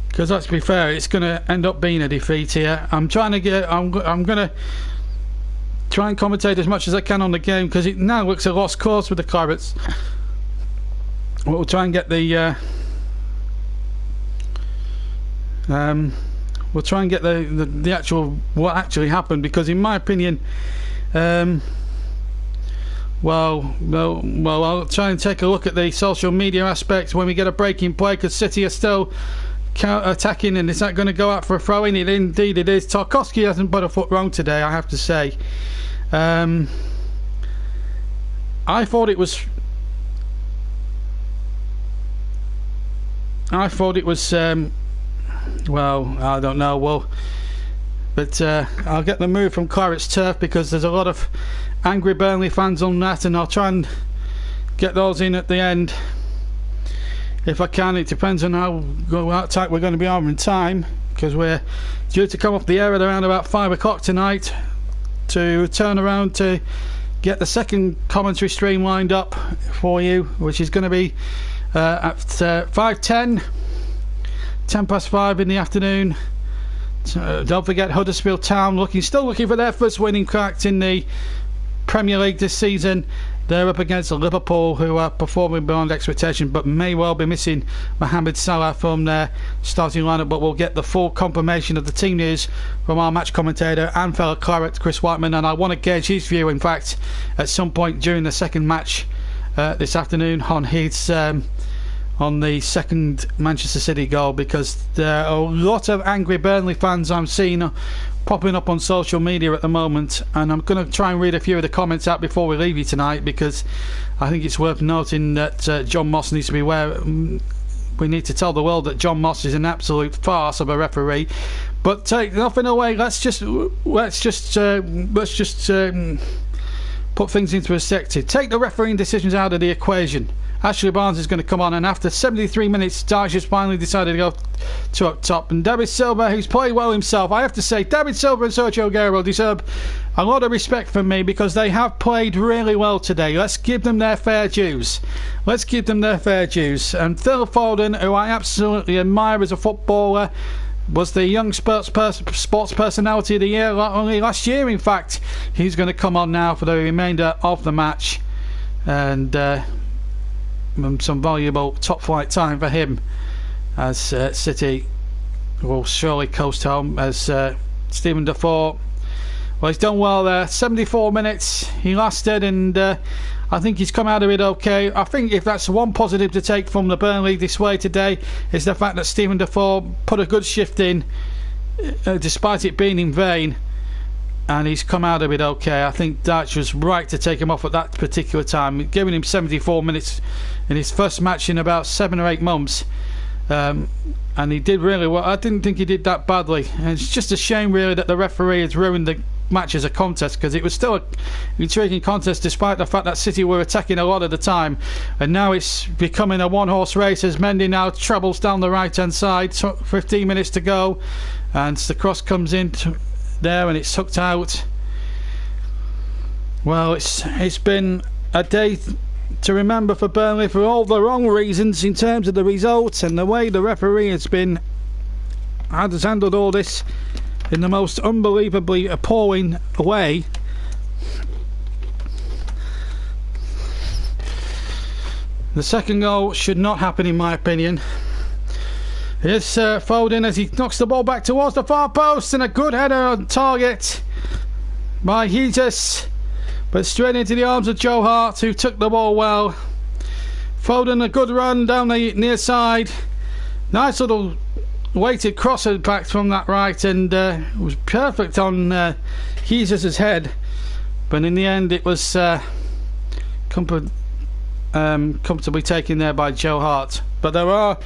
because let's be fair, it's going to end up being a defeat here. I'm going to try and commentate as much as I can on the game, because it now looks a lost cause with the Clarets. We'll try and get the we'll try and get the actual what actually happened, because in my opinion Well, I'll try and take a look at the social media aspect when we get a breaking play, because City are still counter-attacking, and is that going to go out for a throw-in? Indeed it is. Tarkowski hasn't put a foot wrong today, I have to say. I thought it was well, I don't know. But I'll get the move from Clarets Turf, because there's a lot of angry Burnley fans on that, and I'll try and get those in at the end if I can. It depends on how tight we're going to be on in time, because we're due to come off the air at around about 5 o'clock tonight to turn around to get the second commentary stream lined up for you, which is going to be at 5:10, 10 past 5 in the afternoon. Don't forget Huddersfield Town still looking for their first winning crack in the Premier League this season. They're up against Liverpool, who are performing beyond expectation, but may well be missing Mohamed Salah from their starting lineup. But we'll get the full confirmation of the team news from our match commentator and fellow Claret, Chris Whiteman, and I want to gauge his view, in fact, at some point during the second match this afternoon on his on the second Manchester City goal, because there are a lot of angry Burnley fans I'm seeing popping up on social media at the moment, and I'm going to try and read a few of the comments out before we leave you tonight, because I think it's worth noting that John Moss needs to be aware. We need to tell the world that John Moss is an absolute farce of a referee. But take nothing away, let's just put things into perspective. Take the refereeing decisions out of the equation. Ashley Barnes is going to come on, and after 73 minutes, Dyche has finally decided to go to up top. And David Silva, who's played well himself, I have to say, David Silva and Sergio Aguero deserve a lot of respect from me, because they have played really well today. Let's give them their fair dues. And Phil Foden, who I absolutely admire as a footballer, was the young sports personality of the year only last year, in fact. He's going to come on now for the remainder of the match, and some valuable top flight time for him, as City will surely coast home, as Stephen Defoe, well, he's done well there. 74 minutes he lasted, and I think he's come out of it okay. I think if that's one positive to take from the Burnley display today, is the fact that Stephen Defoe put a good shift in, despite it being in vain, and he's come out of it okay. I think Dyche was right to take him off at that particular time, giving him 74 minutes in his first match in about 7 or 8 months, and he did really well. I didn't think he did that badly, and it's just a shame really that the referee has ruined the match as a contest, because it was still an intriguing contest despite the fact that City were attacking a lot of the time, and now it's becoming a one-horse race as Mendy now travels down the right-hand side. 15 minutes to go, and the cross comes in there and it's hooked out. Well, it's been a day to remember for Burnley for all the wrong reasons in terms of the results, and the way the referee has handled all this in the most unbelievably appalling way. The second goal should not happen, in my opinion. Here's Foden as he knocks the ball back towards the far post, and a good header on target by Jesus, but straight into the arms of Joe Hart, who took the ball well. Foden, a good run down the near side. Nice little weighted cross impact from that right, and it was perfect on Jesus' head, but in the end it was comfortably taken there by Joe Hart. But there are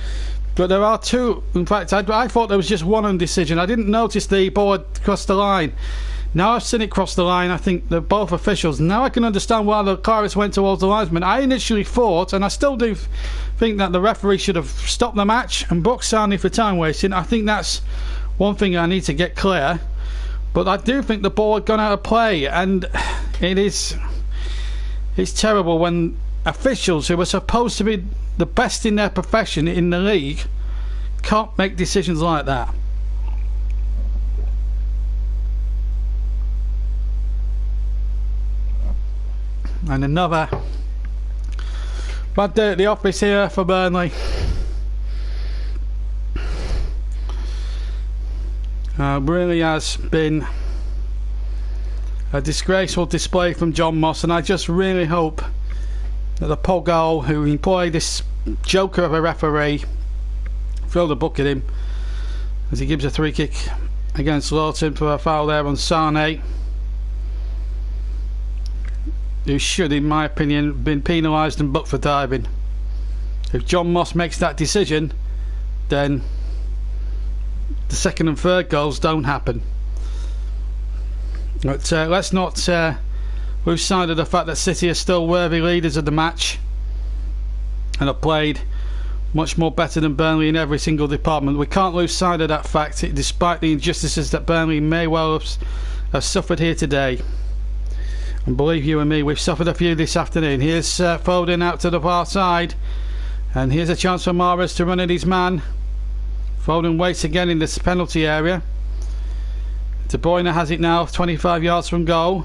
two. In fact, I thought there was just one undecision. I didn't notice the ball had crossed the line. Now I've seen it cross the line. I think they're both officials. Now I can understand why the Clarets went towards the linesman. I initially thought, and I still do think, that the referee should have stopped the match and booked Sani for time wasting. I think that's one thing I need to get clear. But I do think the ball had gone out of play, and it's terrible when officials who are supposed to be the best in their profession in the league can't make decisions like that. And another bad day at the office here for Burnley. Really has been a disgraceful display from John Moss, and I just really hope that the Pogo who employed this joker of a referee throw the book at him as he gives a free kick against Lawton for a foul there on Sane, who should, in my opinion, have been penalised and booked for diving. If John Moss makes that decision, then the second and third goals don't happen. But let's not lose sight of the fact that City are still worthy leaders of the match and have played much more better than Burnley in every single department. We can't lose sight of that fact, despite the injustices that Burnley may well have suffered here today. And believe you and me, we've suffered a few this afternoon. Here's Foden out to the far side, and here's a chance for Mahrez to run at his man. Foden waits again in this penalty area. De Bruyne has it now, 25 yards from goal.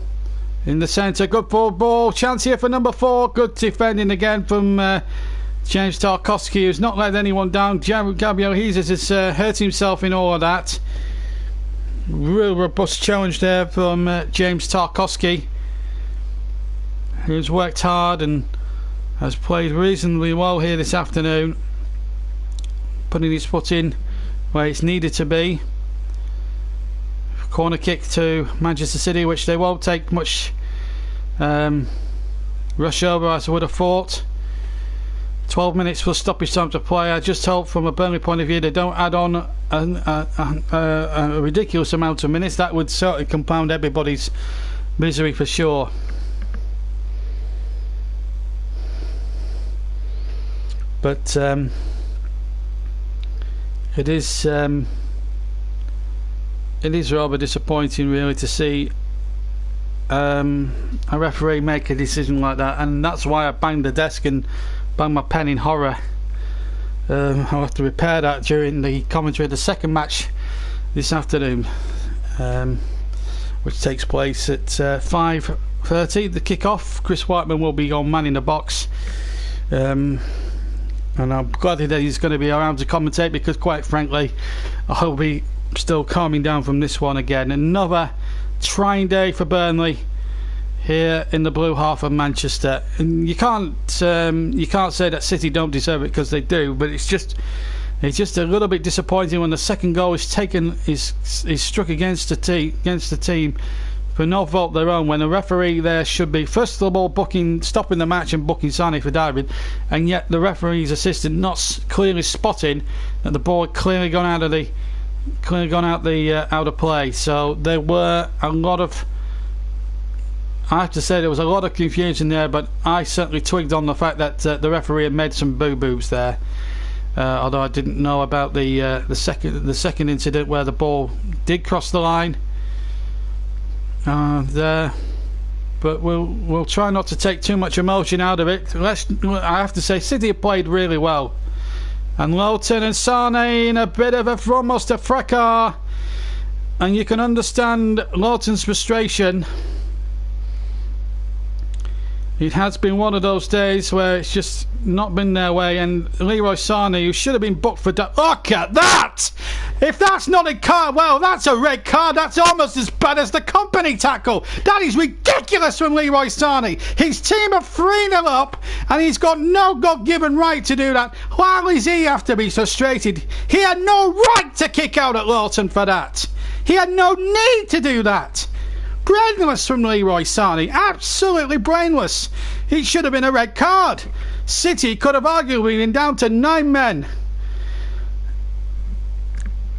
In the centre, good forward ball, chance here for number 4. Good defending again from James Tarkowski, who's not let anyone down. Gabriel Jesus has hurt himself in all of that. Real robust challenge there from James Tarkowski, who's worked hard and has played reasonably well here this afternoon, putting his foot in where it's needed to be. Corner kick to Manchester City, which they won't take much rush over, as I would have thought. 12 minutes for stoppage time to play. I just hope from a Burnley point of view they don't add on a ridiculous amount of minutes. That would certainly compound everybody's misery for sure. But it is rather disappointing, really, to see a referee make a decision like that, and that's why I banged the desk and banged my pen in horror. I'll have to repair that during the commentary of the second match this afternoon, which takes place at 5:30. The kick-off. Chris Whiteman will be on man in the box, and I'm glad that he's going to be around to commentate, because quite frankly I'll be still calming down from this one again. Another trying day for Burnley here in the blue half of Manchester, and you can't say that City don't deserve it, because they do, but it's just a little bit disappointing when the second goal is struck against the team for no fault of their own, when the referee there should be first of all stopping the match and booking Sane for diving, and yet the referee's assistant not clearly spotting that the ball had clearly gone out of play. So there were a lot of, I have to say, there was a lot of confusion there, but I certainly twigged on the fact that the referee had made some boo-boos there. Although I didn't know about the second incident where the ball did cross the line. But we'll try not to take too much emotion out of it. I have to say, City have played really well, and Lowton and Sane in a bit of almost a fracas, and you can understand Lowton's frustration. It has been one of those days where it's just not been their way, and Leroy Sane, who should have been booked for look at that! If that's not a card, well, that's a red card. That's almost as bad as the company tackle. That is ridiculous from Leroy Sane. His team are 3-0 up, and he's got no God-given right to do that. Why does he have to be frustrated? He had no right to kick out at Lawton for that. He had no need to do that. Brainless from Leroy Sane, absolutely brainless. It should have been a red card. City could have arguably been down to 9 men.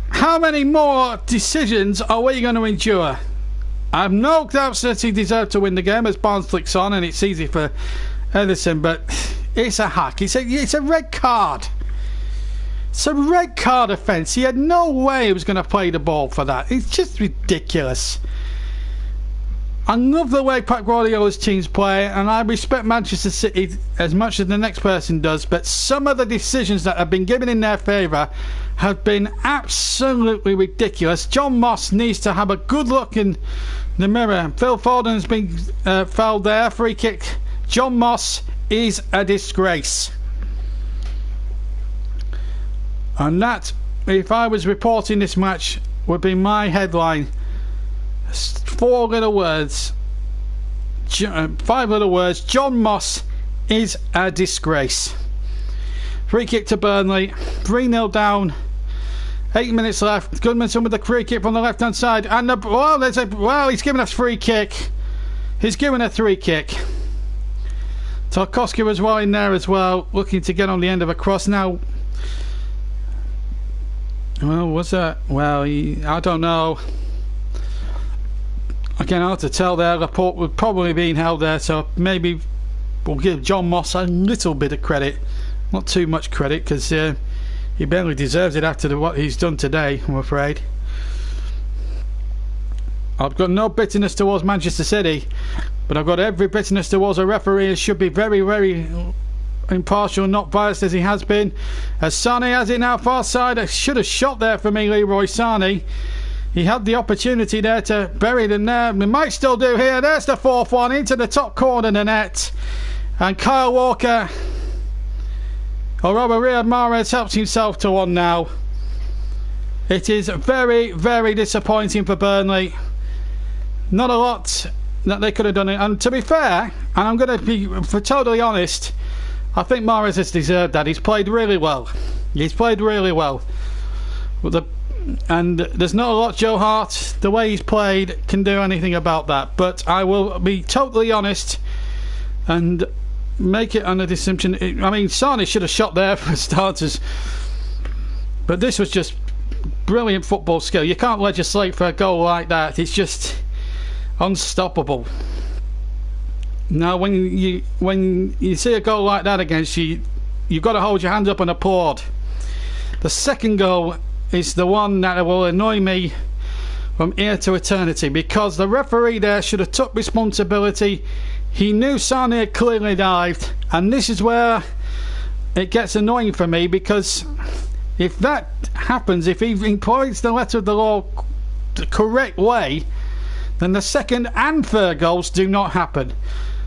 How many more decisions are we going to endure? I have no doubt City deserve to win the game, as Barnes flicks on, and it's easy for Ederson, but it's a hack. It's a red card. It's a red card offence. He had no way he was going to play the ball for that. It's just ridiculous. I love the way Pep Guardiola's teams play, and I respect Manchester City as much as the next person does, but some of the decisions that have been given in their favour have been absolutely ridiculous. John Moss needs to have a good look in the mirror. Phil Foden has been fouled there, free kick. John Moss is a disgrace. And that, if I was reporting this match, would be my headline. 4 little words: 5 little words. John Moss is a disgrace. Free kick to Burnley. 3-0 down. 8 minutes left. Goodmanson with the free kick from the left hand side. And he's given us free kick. He's given a 3 kick. Tarkowski was well in there as well, looking to get on the end of a cross. Now, well, was that? Well, I don't know. Again, hard to tell there. Laporte would probably be held there, so maybe we'll give John Moss a little bit of credit. Not too much credit, because he barely deserves it after what he's done today, I'm afraid. I've got no bitterness towards Manchester City, but I've got every bitterness towards a referee who should be very, very impartial, not biased as he has been. As Sane has it now, far side. I should have shot there for me, Leroy Sane. He had the opportunity there to bury it in there. We might still do here. There's the 4th one into the top corner of the net. And Kyle Walker, or rather Riyad Mahrez, helps himself to one now. It is very, very disappointing for Burnley. Not a lot that they could have done it. And to be fair, and I'm going to be totally honest, I think Mahrez has deserved that. He's played really well. He's played really well. And there's not a lot Joe Hart, the way he's played, can do anything about that. But I will be totally honest and make it under the assumption. I mean, Sane should have shot there for starters. But this was just brilliant football skill. You can't legislate for a goal like that. It's just unstoppable. Now, when you see a goal like that against you, you've got to hold your hands up and applaud. The second goal is the one that will annoy me from here to eternity, because the referee there should have took responsibility. He knew Sane had clearly dived, and this is where it gets annoying for me, because if that happens, if he employs the letter of the law the correct way, then the second and third goals do not happen.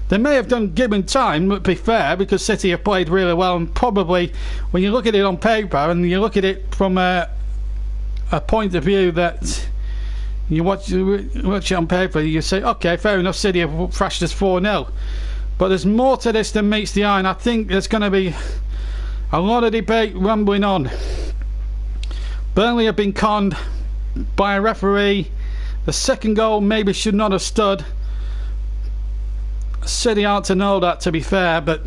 They may have done given time, to be fair, because City have played really well, and probably when you look at it on paper and you look at it from a point of view that you watch it on paper, you say, okay, fair enough, City have thrashed us 4-0. But there's more to this than meets the eye, and I think there's going to be a lot of debate rumbling on. Burnley have been conned by a referee. The second goal maybe should not have stood. City aren't to know that, to be fair, but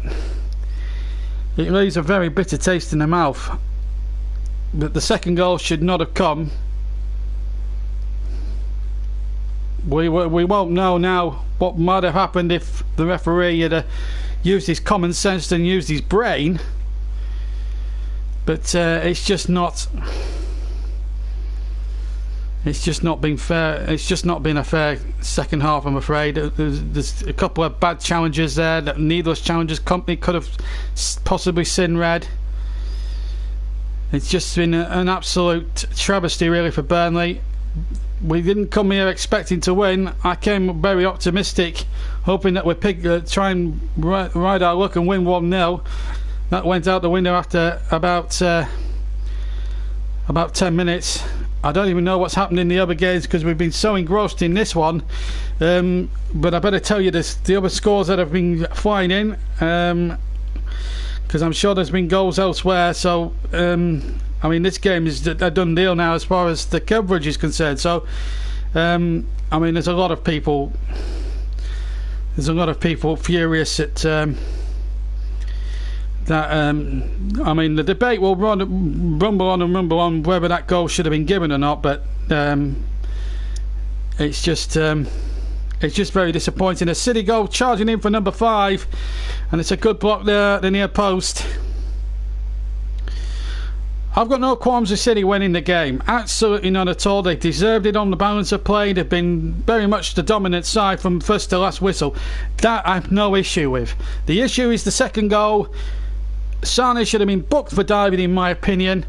it leaves a very bitter taste in the mouth. But the second goal should not have come. We won't know now what might have happened if the referee had used his common sense and used his brain. But it's just not been fair. It's just not been a fair second half, I'm afraid. There's a couple of bad challenges there, that needless challenges. Company could have possibly seen red. It's just been an absolute travesty, really, for Burnley. We didn't come here expecting to win. I came very optimistic, hoping that we'd try and ride our luck and win 1-0. That went out the window after about 10 minutes. I don't even know what's happened in the other games, because we've been so engrossed in this one. But I better tell you the other scores that have been flying in, because I'm sure there's been goals elsewhere. So I mean, this game is a done deal now as far as the coverage is concerned. So I mean, there's a lot of people furious at that. I mean, the debate will rumble on whether that goal should have been given or not, but it's just very disappointing. A City goal charging in for number 5, and it's a good block there at the near post. I've got no qualms with City winning the game, absolutely none at all. They deserved it on the balance of play. They've been very much the dominant side from first to last whistle. That I have no issue with. The issue is the second goal. Sane should have been booked for diving, in my opinion,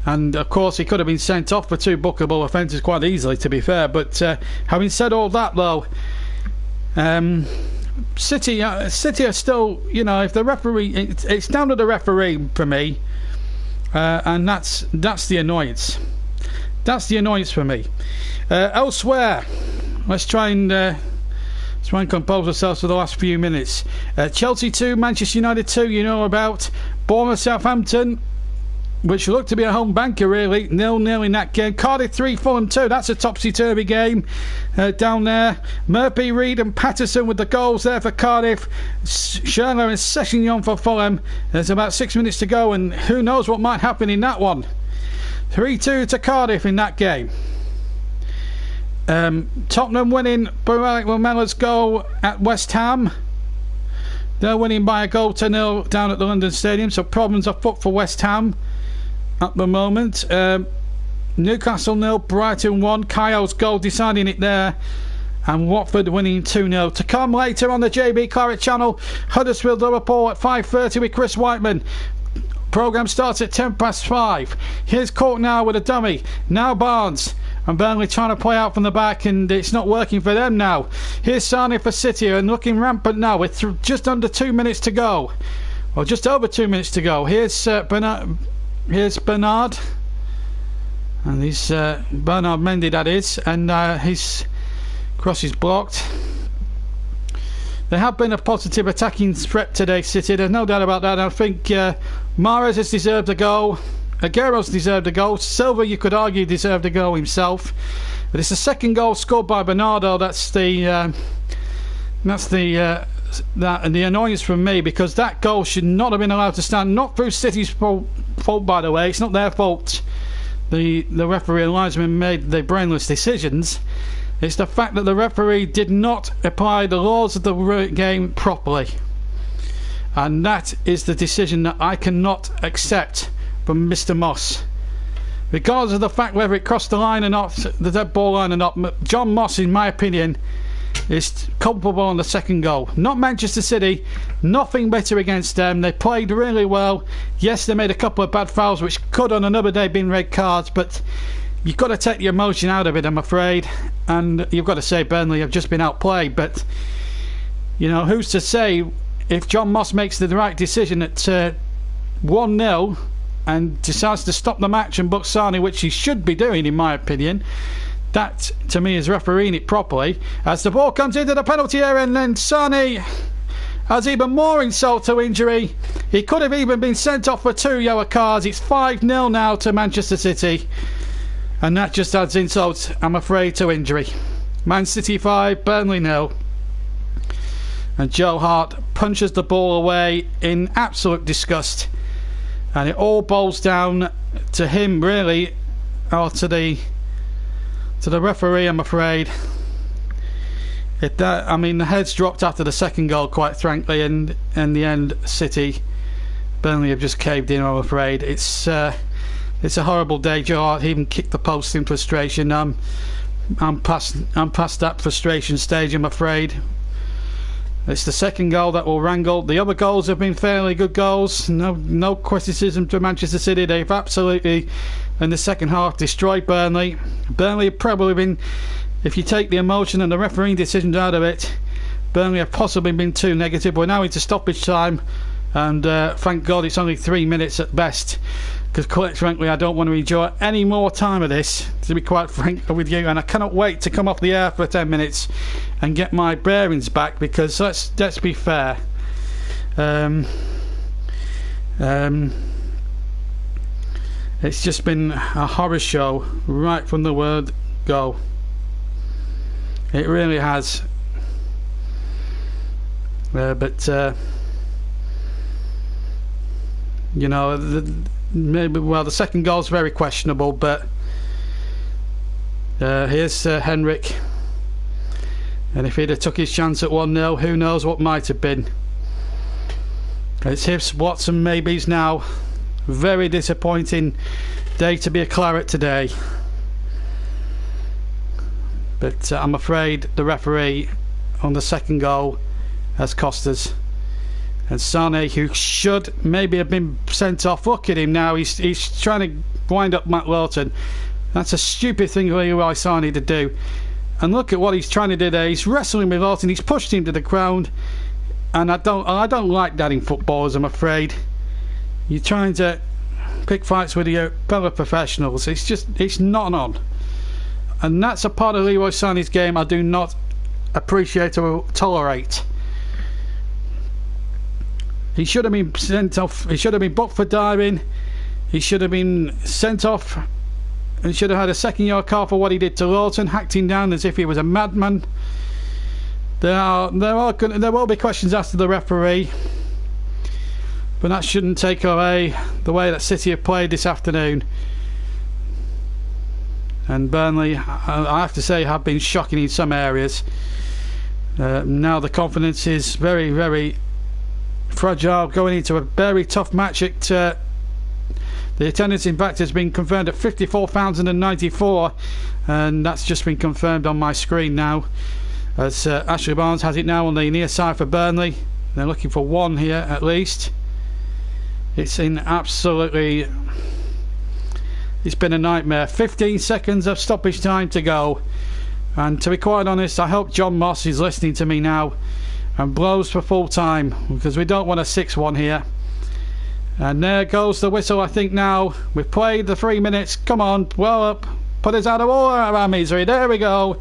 and of course he could have been sent off for 2 bookable offences quite easily, to be fair. But having said all that, though, City are still, you know, if the referee, it's down to the referee for me. And that's the annoyance. That's the annoyance for me. Elsewhere, let's try and try and compose ourselves for the last few minutes. Chelsea 2, Manchester United 2, you know about. Bournemouth Southampton, which looked to be a home banker really, 0-0 in that game. Cardiff 3, Fulham 2, that's a topsy-turvy game down there. Murphy, Reid and Patterson with the goals there for Cardiff. Schürrle and Sessegnon for Fulham. There's about 6 minutes to go, and who knows what might happen in that one. 3-2 to Cardiff in that game. Tottenham winning Baralik Lamella's goal at West Ham. They're winning by a goal to 0 down at the London Stadium, so problems afoot for West Ham at the moment. Newcastle 0, Brighton 1. Kayo's goal deciding it there, and Watford winning 2-0. To come later on the JB Claret channel, Huddersfield Liverpool at 5:30 with Chris Whiteman. Programme starts at 5:10. Here's Cork now with a dummy. Now Barnes. And Burnley trying to play out from the back, and it's not working for them now. Here's Sane for City, and looking rampant now with just under 2 minutes to go. Well, just over 2 minutes to go. Here's Bernard. And he's Bernard Mendy, that is. And his cross is blocked. They have been a positive attacking threat today, City. There's no doubt about that. I think Mahrez has deserved a goal. Aguero's deserved a goal. Silva, you could argue, deserved a goal himself. But it's the second goal scored by Bernardo. That's the annoyance from me, because that goal should not have been allowed to stand. Not through City's fault, by the way. It's not their fault. The referee and linesman made the brainless decisions. It's the fact that the referee did not apply the laws of the game properly, and that is the decision that I cannot accept from Mr. Moss. Regardless of the fact whether it crossed the line or not, the dead ball line or not, John Moss, in my opinion, is culpable on the second goal. Not Manchester City. Nothing better against them. They played really well. Yes, they made a couple of bad fouls which could on another day been red cards, but you've got to take the emotion out of it, I'm afraid. And you've got to say Burnley have just been outplayed, but you know, who's to say if John Moss makes the right decision at 1-0 and decides to stop the match and book Sane, which he should be doing in my opinion. That to me is refereeing it properly. As the ball comes into the penalty area, and then Sane has even more insult to injury. He could have even been sent off for 2 yellow cards. It's 5-0 now to Manchester City, and that just adds insult, I'm afraid, to injury. Man City 5, Burnley 0. And Joe Hart punches the ball away in absolute disgust. And it all boils down to him, really, or to the referee, I'm afraid. I mean, the heads dropped after the second goal, quite frankly, and in the end, Burnley have just caved in, I'm afraid. It's a horrible day. Joe Hart even kicked the post in frustration. I'm past that frustration stage, I'm afraid. It's the second goal that will wrangle. The other goals have been fairly good goals. No criticism to Manchester City. They've absolutely, in the second half, destroyed Burnley. Burnley have probably been, if you take the emotion and the refereeing decisions out of it, Burnley have possibly been too negative. We're now into stoppage time, and thank God it's only 3 minutes at best, because quite frankly I don't want to enjoy any more time of this, to be quite frank with you, and I cannot wait to come off the air for 10 minutes and get my bearings back, because let's be fair, it's just been a horror show right from the word go. It really has. But you know, the second goal's very questionable, but here's Henrik, and if he'd have took his chance at 1-0, who knows what might have been. It's Hips, Watson, maybes now. Very disappointing day to be a Claret today, but I'm afraid the referee on the second goal has cost us. And Sane, who should maybe have been sent off, look at him now, he's trying to wind up Matt Lawton. That's a stupid thing by Sane to do. And look at what he's trying to do there. He's wrestling with Lawton, he's pushed him to the ground, and I don't like that in footballers, I'm afraid. You're trying to pick fights with your fellow professionals. It's not on. And that's a part of Leroy Sané's game I do not appreciate or tolerate. He should have been sent off. He should have been booked for diving. He should have been sent off. He should have had a second yellow card for what he did to Lawton, hacked him down as if he was a madman. There will be questions asked of the referee, but that shouldn't take away the way that City have played this afternoon. And Burnley, I have to say, have been shocking in some areas. Now the confidence is very, very fragile going into a very tough match. The attendance, in fact, has been confirmed at 54,094, and that's just been confirmed on my screen now, as Ashley Barnes has it now on the near side for Burnley. They're looking for one here at least. It's in absolutely... It's been a nightmare. 15 seconds of stoppage time to go, and to be quite honest, I hope John Moss is listening to me now and blows for full time, because we don't want a 6-1 here. And there goes the whistle, I think. Now we've played the 3 minutes. Come on, well up, put us out of all our misery. There we go.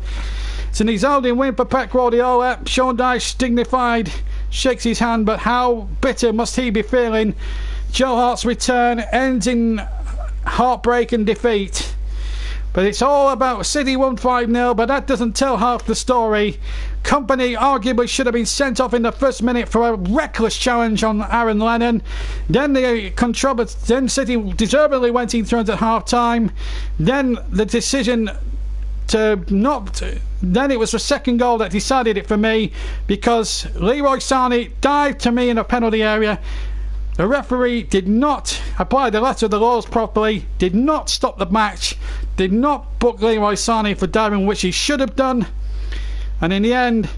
It's an exulting win for Pep Guardiola. Sean Dyche, dignified, shakes his hand, but how bitter must he be feeling? Joe Hart's return ends in heartbreak and defeat. But it's all about City won 5-0, but that doesn't tell half the story. Company arguably should have been sent off in the first minute for a reckless challenge on Aaron Lennon. Then then City deservedly went in front at half time. Then the decision to not... Then it was the second goal that decided it for me, because Leroy Sané dived to me in a penalty area. The referee did not apply the letter of the laws properly, did not stop the match, did not book Leroy Sané for diving, which he should have done. And in the end,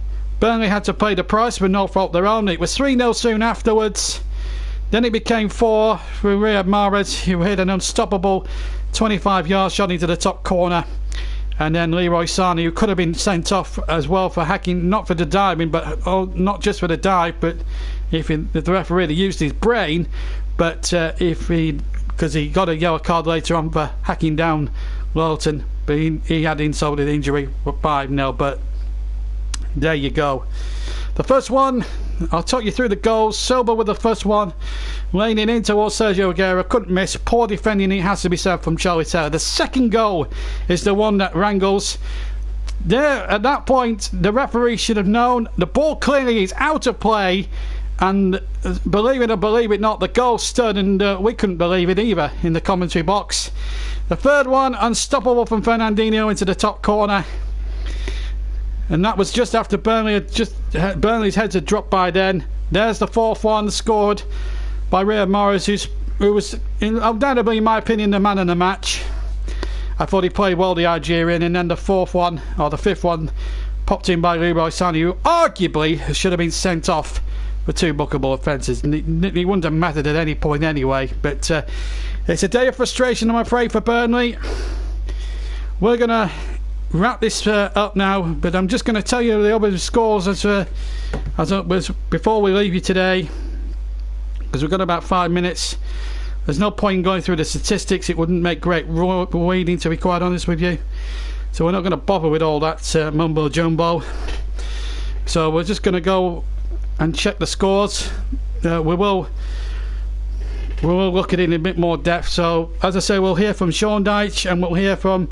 Burnley had to pay the price for no fault of their own. It was 3-0 soon afterwards. Then it became 4 for Riyad Mahrez, who hit an unstoppable 25-yard shot into the top corner. And then Leroy Sané, who could have been sent off as well for hacking, not for the diving, but not just for the dive, but if the referee had used his brain, but because he got a yellow card later on for hacking down Lawton, but he had insulted injury for 5-0. But there you go. The first one, I'll talk you through the goals. Silva with the first one, laying it in towards Sergio Aguero, couldn't miss. Poor defending, it has to be said, from Charlie Taylor. The second goal is the one that wrangles. There, at that point, the referee should have known the ball clearly is out of play, and believe it or believe it not, the goal stood, and we couldn't believe it either in the commentary box. The third one, unstoppable from Fernandinho into the top corner. And that was just after Burnley's heads had dropped by then. There's the fourth one, scored by Riyad Mahrez, who was undoubtedly, in my opinion, the man of the match. I thought he played well, the Algerian. And then the fourth one, or the fifth one, popped in by Leroy Sané, who arguably should have been sent off for 2 bookable offences. It wouldn't have mattered at any point anyway. But it's a day of frustration, I'm afraid, for Burnley. We're going to wrap this up now, but I'm just going to tell you the other scores as it was before we leave you today, because we've got about 5 minutes. There's no point in going through the statistics. It wouldn't make great reading, to be quite honest with you, so we're not going to bother with all that mumbo jumbo. So we're just going to go and check the scores. We will look at it in a bit more depth. So as I say, we'll hear from Sean Dyche, and we'll hear from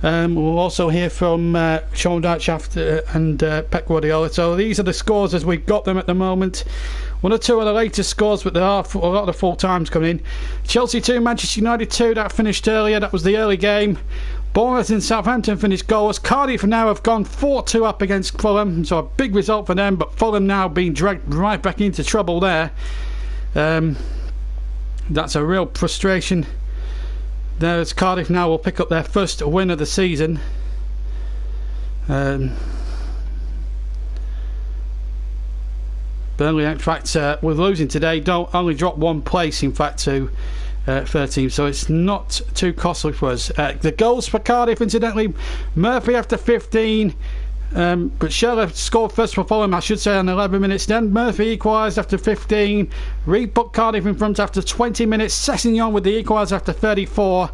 we'll also hear from Sean Dyche after, and Pep Guardiola. So these are the scores as we've got them at the moment. 1 or 2 of the latest scores, but there are a lot of the full times coming in. Chelsea 2, Manchester United 2. That finished earlier. That was the early game. Bournemouth and Southampton finished goalless. Cardiff now have gone 4-2 up against Fulham, so a big result for them, but Fulham now being dragged right back into trouble there. That's a real frustration. There's Cardiff now will pick up their first win of the season. Burnley, in fact, with losing today, don't only drop 1 place, in fact, to 13, so it's not too costly for us. The goals for Cardiff, incidentally, Murphy after 15, but Scheller scored first for Fulham, I should say, on 11 minutes. Then Murphy equalised after 15. Reed put Cardiff in front after 20 minutes. Sessegnon with the equaliser after 34.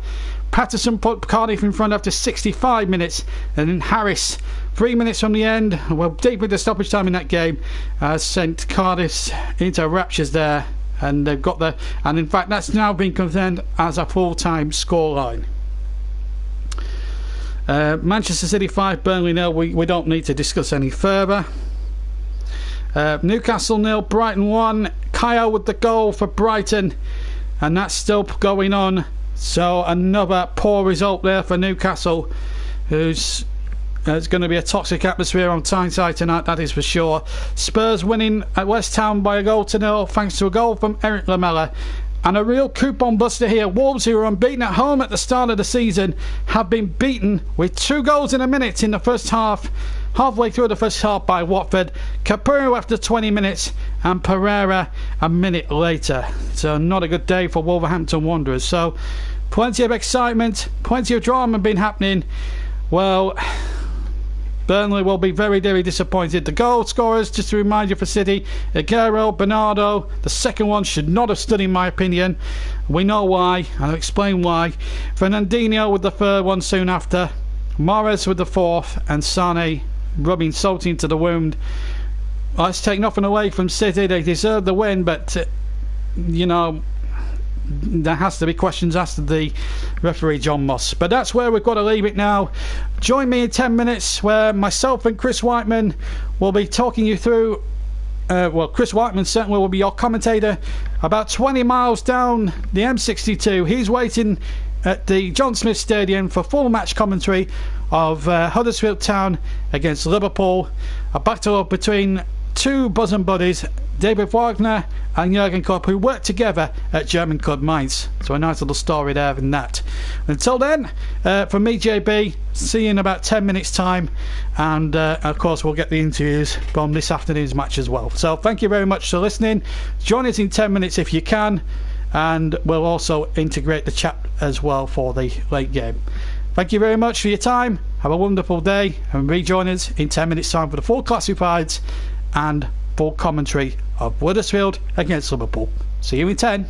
Patterson put Cardiff in front after 65 minutes, and then Harris, 3 minutes from the end, well, deep into stoppage time in that game, sent Cardiff into raptures there, and they've got the, and in fact that's now been confirmed as a full-time scoreline. Manchester City 5, Burnley 0. We don't need to discuss any further. Newcastle 0, Brighton 1. Kyle with the goal for Brighton, and that's still going on. So another poor result there for Newcastle, who's it's going to be a toxic atmosphere on Tyneside tonight, that is for sure. Spurs winning at West Ham by 1-0 thanks to a goal from Eric Lamela. And a real coupon buster here. Wolves, who were unbeaten at home at the start of the season, have been beaten with 2 goals in a minute in the first half, halfway through the first half by Watford. Capurro after 20 minutes and Pereira a minute later. So not a good day for Wolverhampton Wanderers. So plenty of excitement, plenty of drama been happening. Well, Burnley will be very, very disappointed. The goal scorers, just to remind you for City, Aguero, Bernardo. The second one should not have stood in my opinion. We know why, I'll explain why. Fernandinho with the third one soon after. Morris with the fourth, and Sane rubbing salt into the wound. Let's take nothing away from City. They deserve the win, but you know, there has to be questions asked of the referee John Moss. But that's where we've got to leave it now. Join me in 10 minutes where myself and Chris Whiteman will be talking you through well, Chris Whiteman certainly will be your commentator. About 20 miles down the M62, he's waiting at the John Smith Stadium for full match commentary of Huddersfield Town against Liverpool, a battle between two bosom buddies, David Wagner and Jurgen Klopp, who worked together at German club Mainz. So a nice little story there in that. Until then, from me, JB, see you in about 10 minutes time, and of course we'll get the interviews from this afternoon's match as well. So thank you very much for listening. Join us in 10 minutes if you can, and we'll also integrate the chat as well for the late game. Thank you very much for your time. Have a wonderful day, and rejoin us in 10 minutes time for the full classifieds and full commentary of Huddersfield against Liverpool. See you in 10.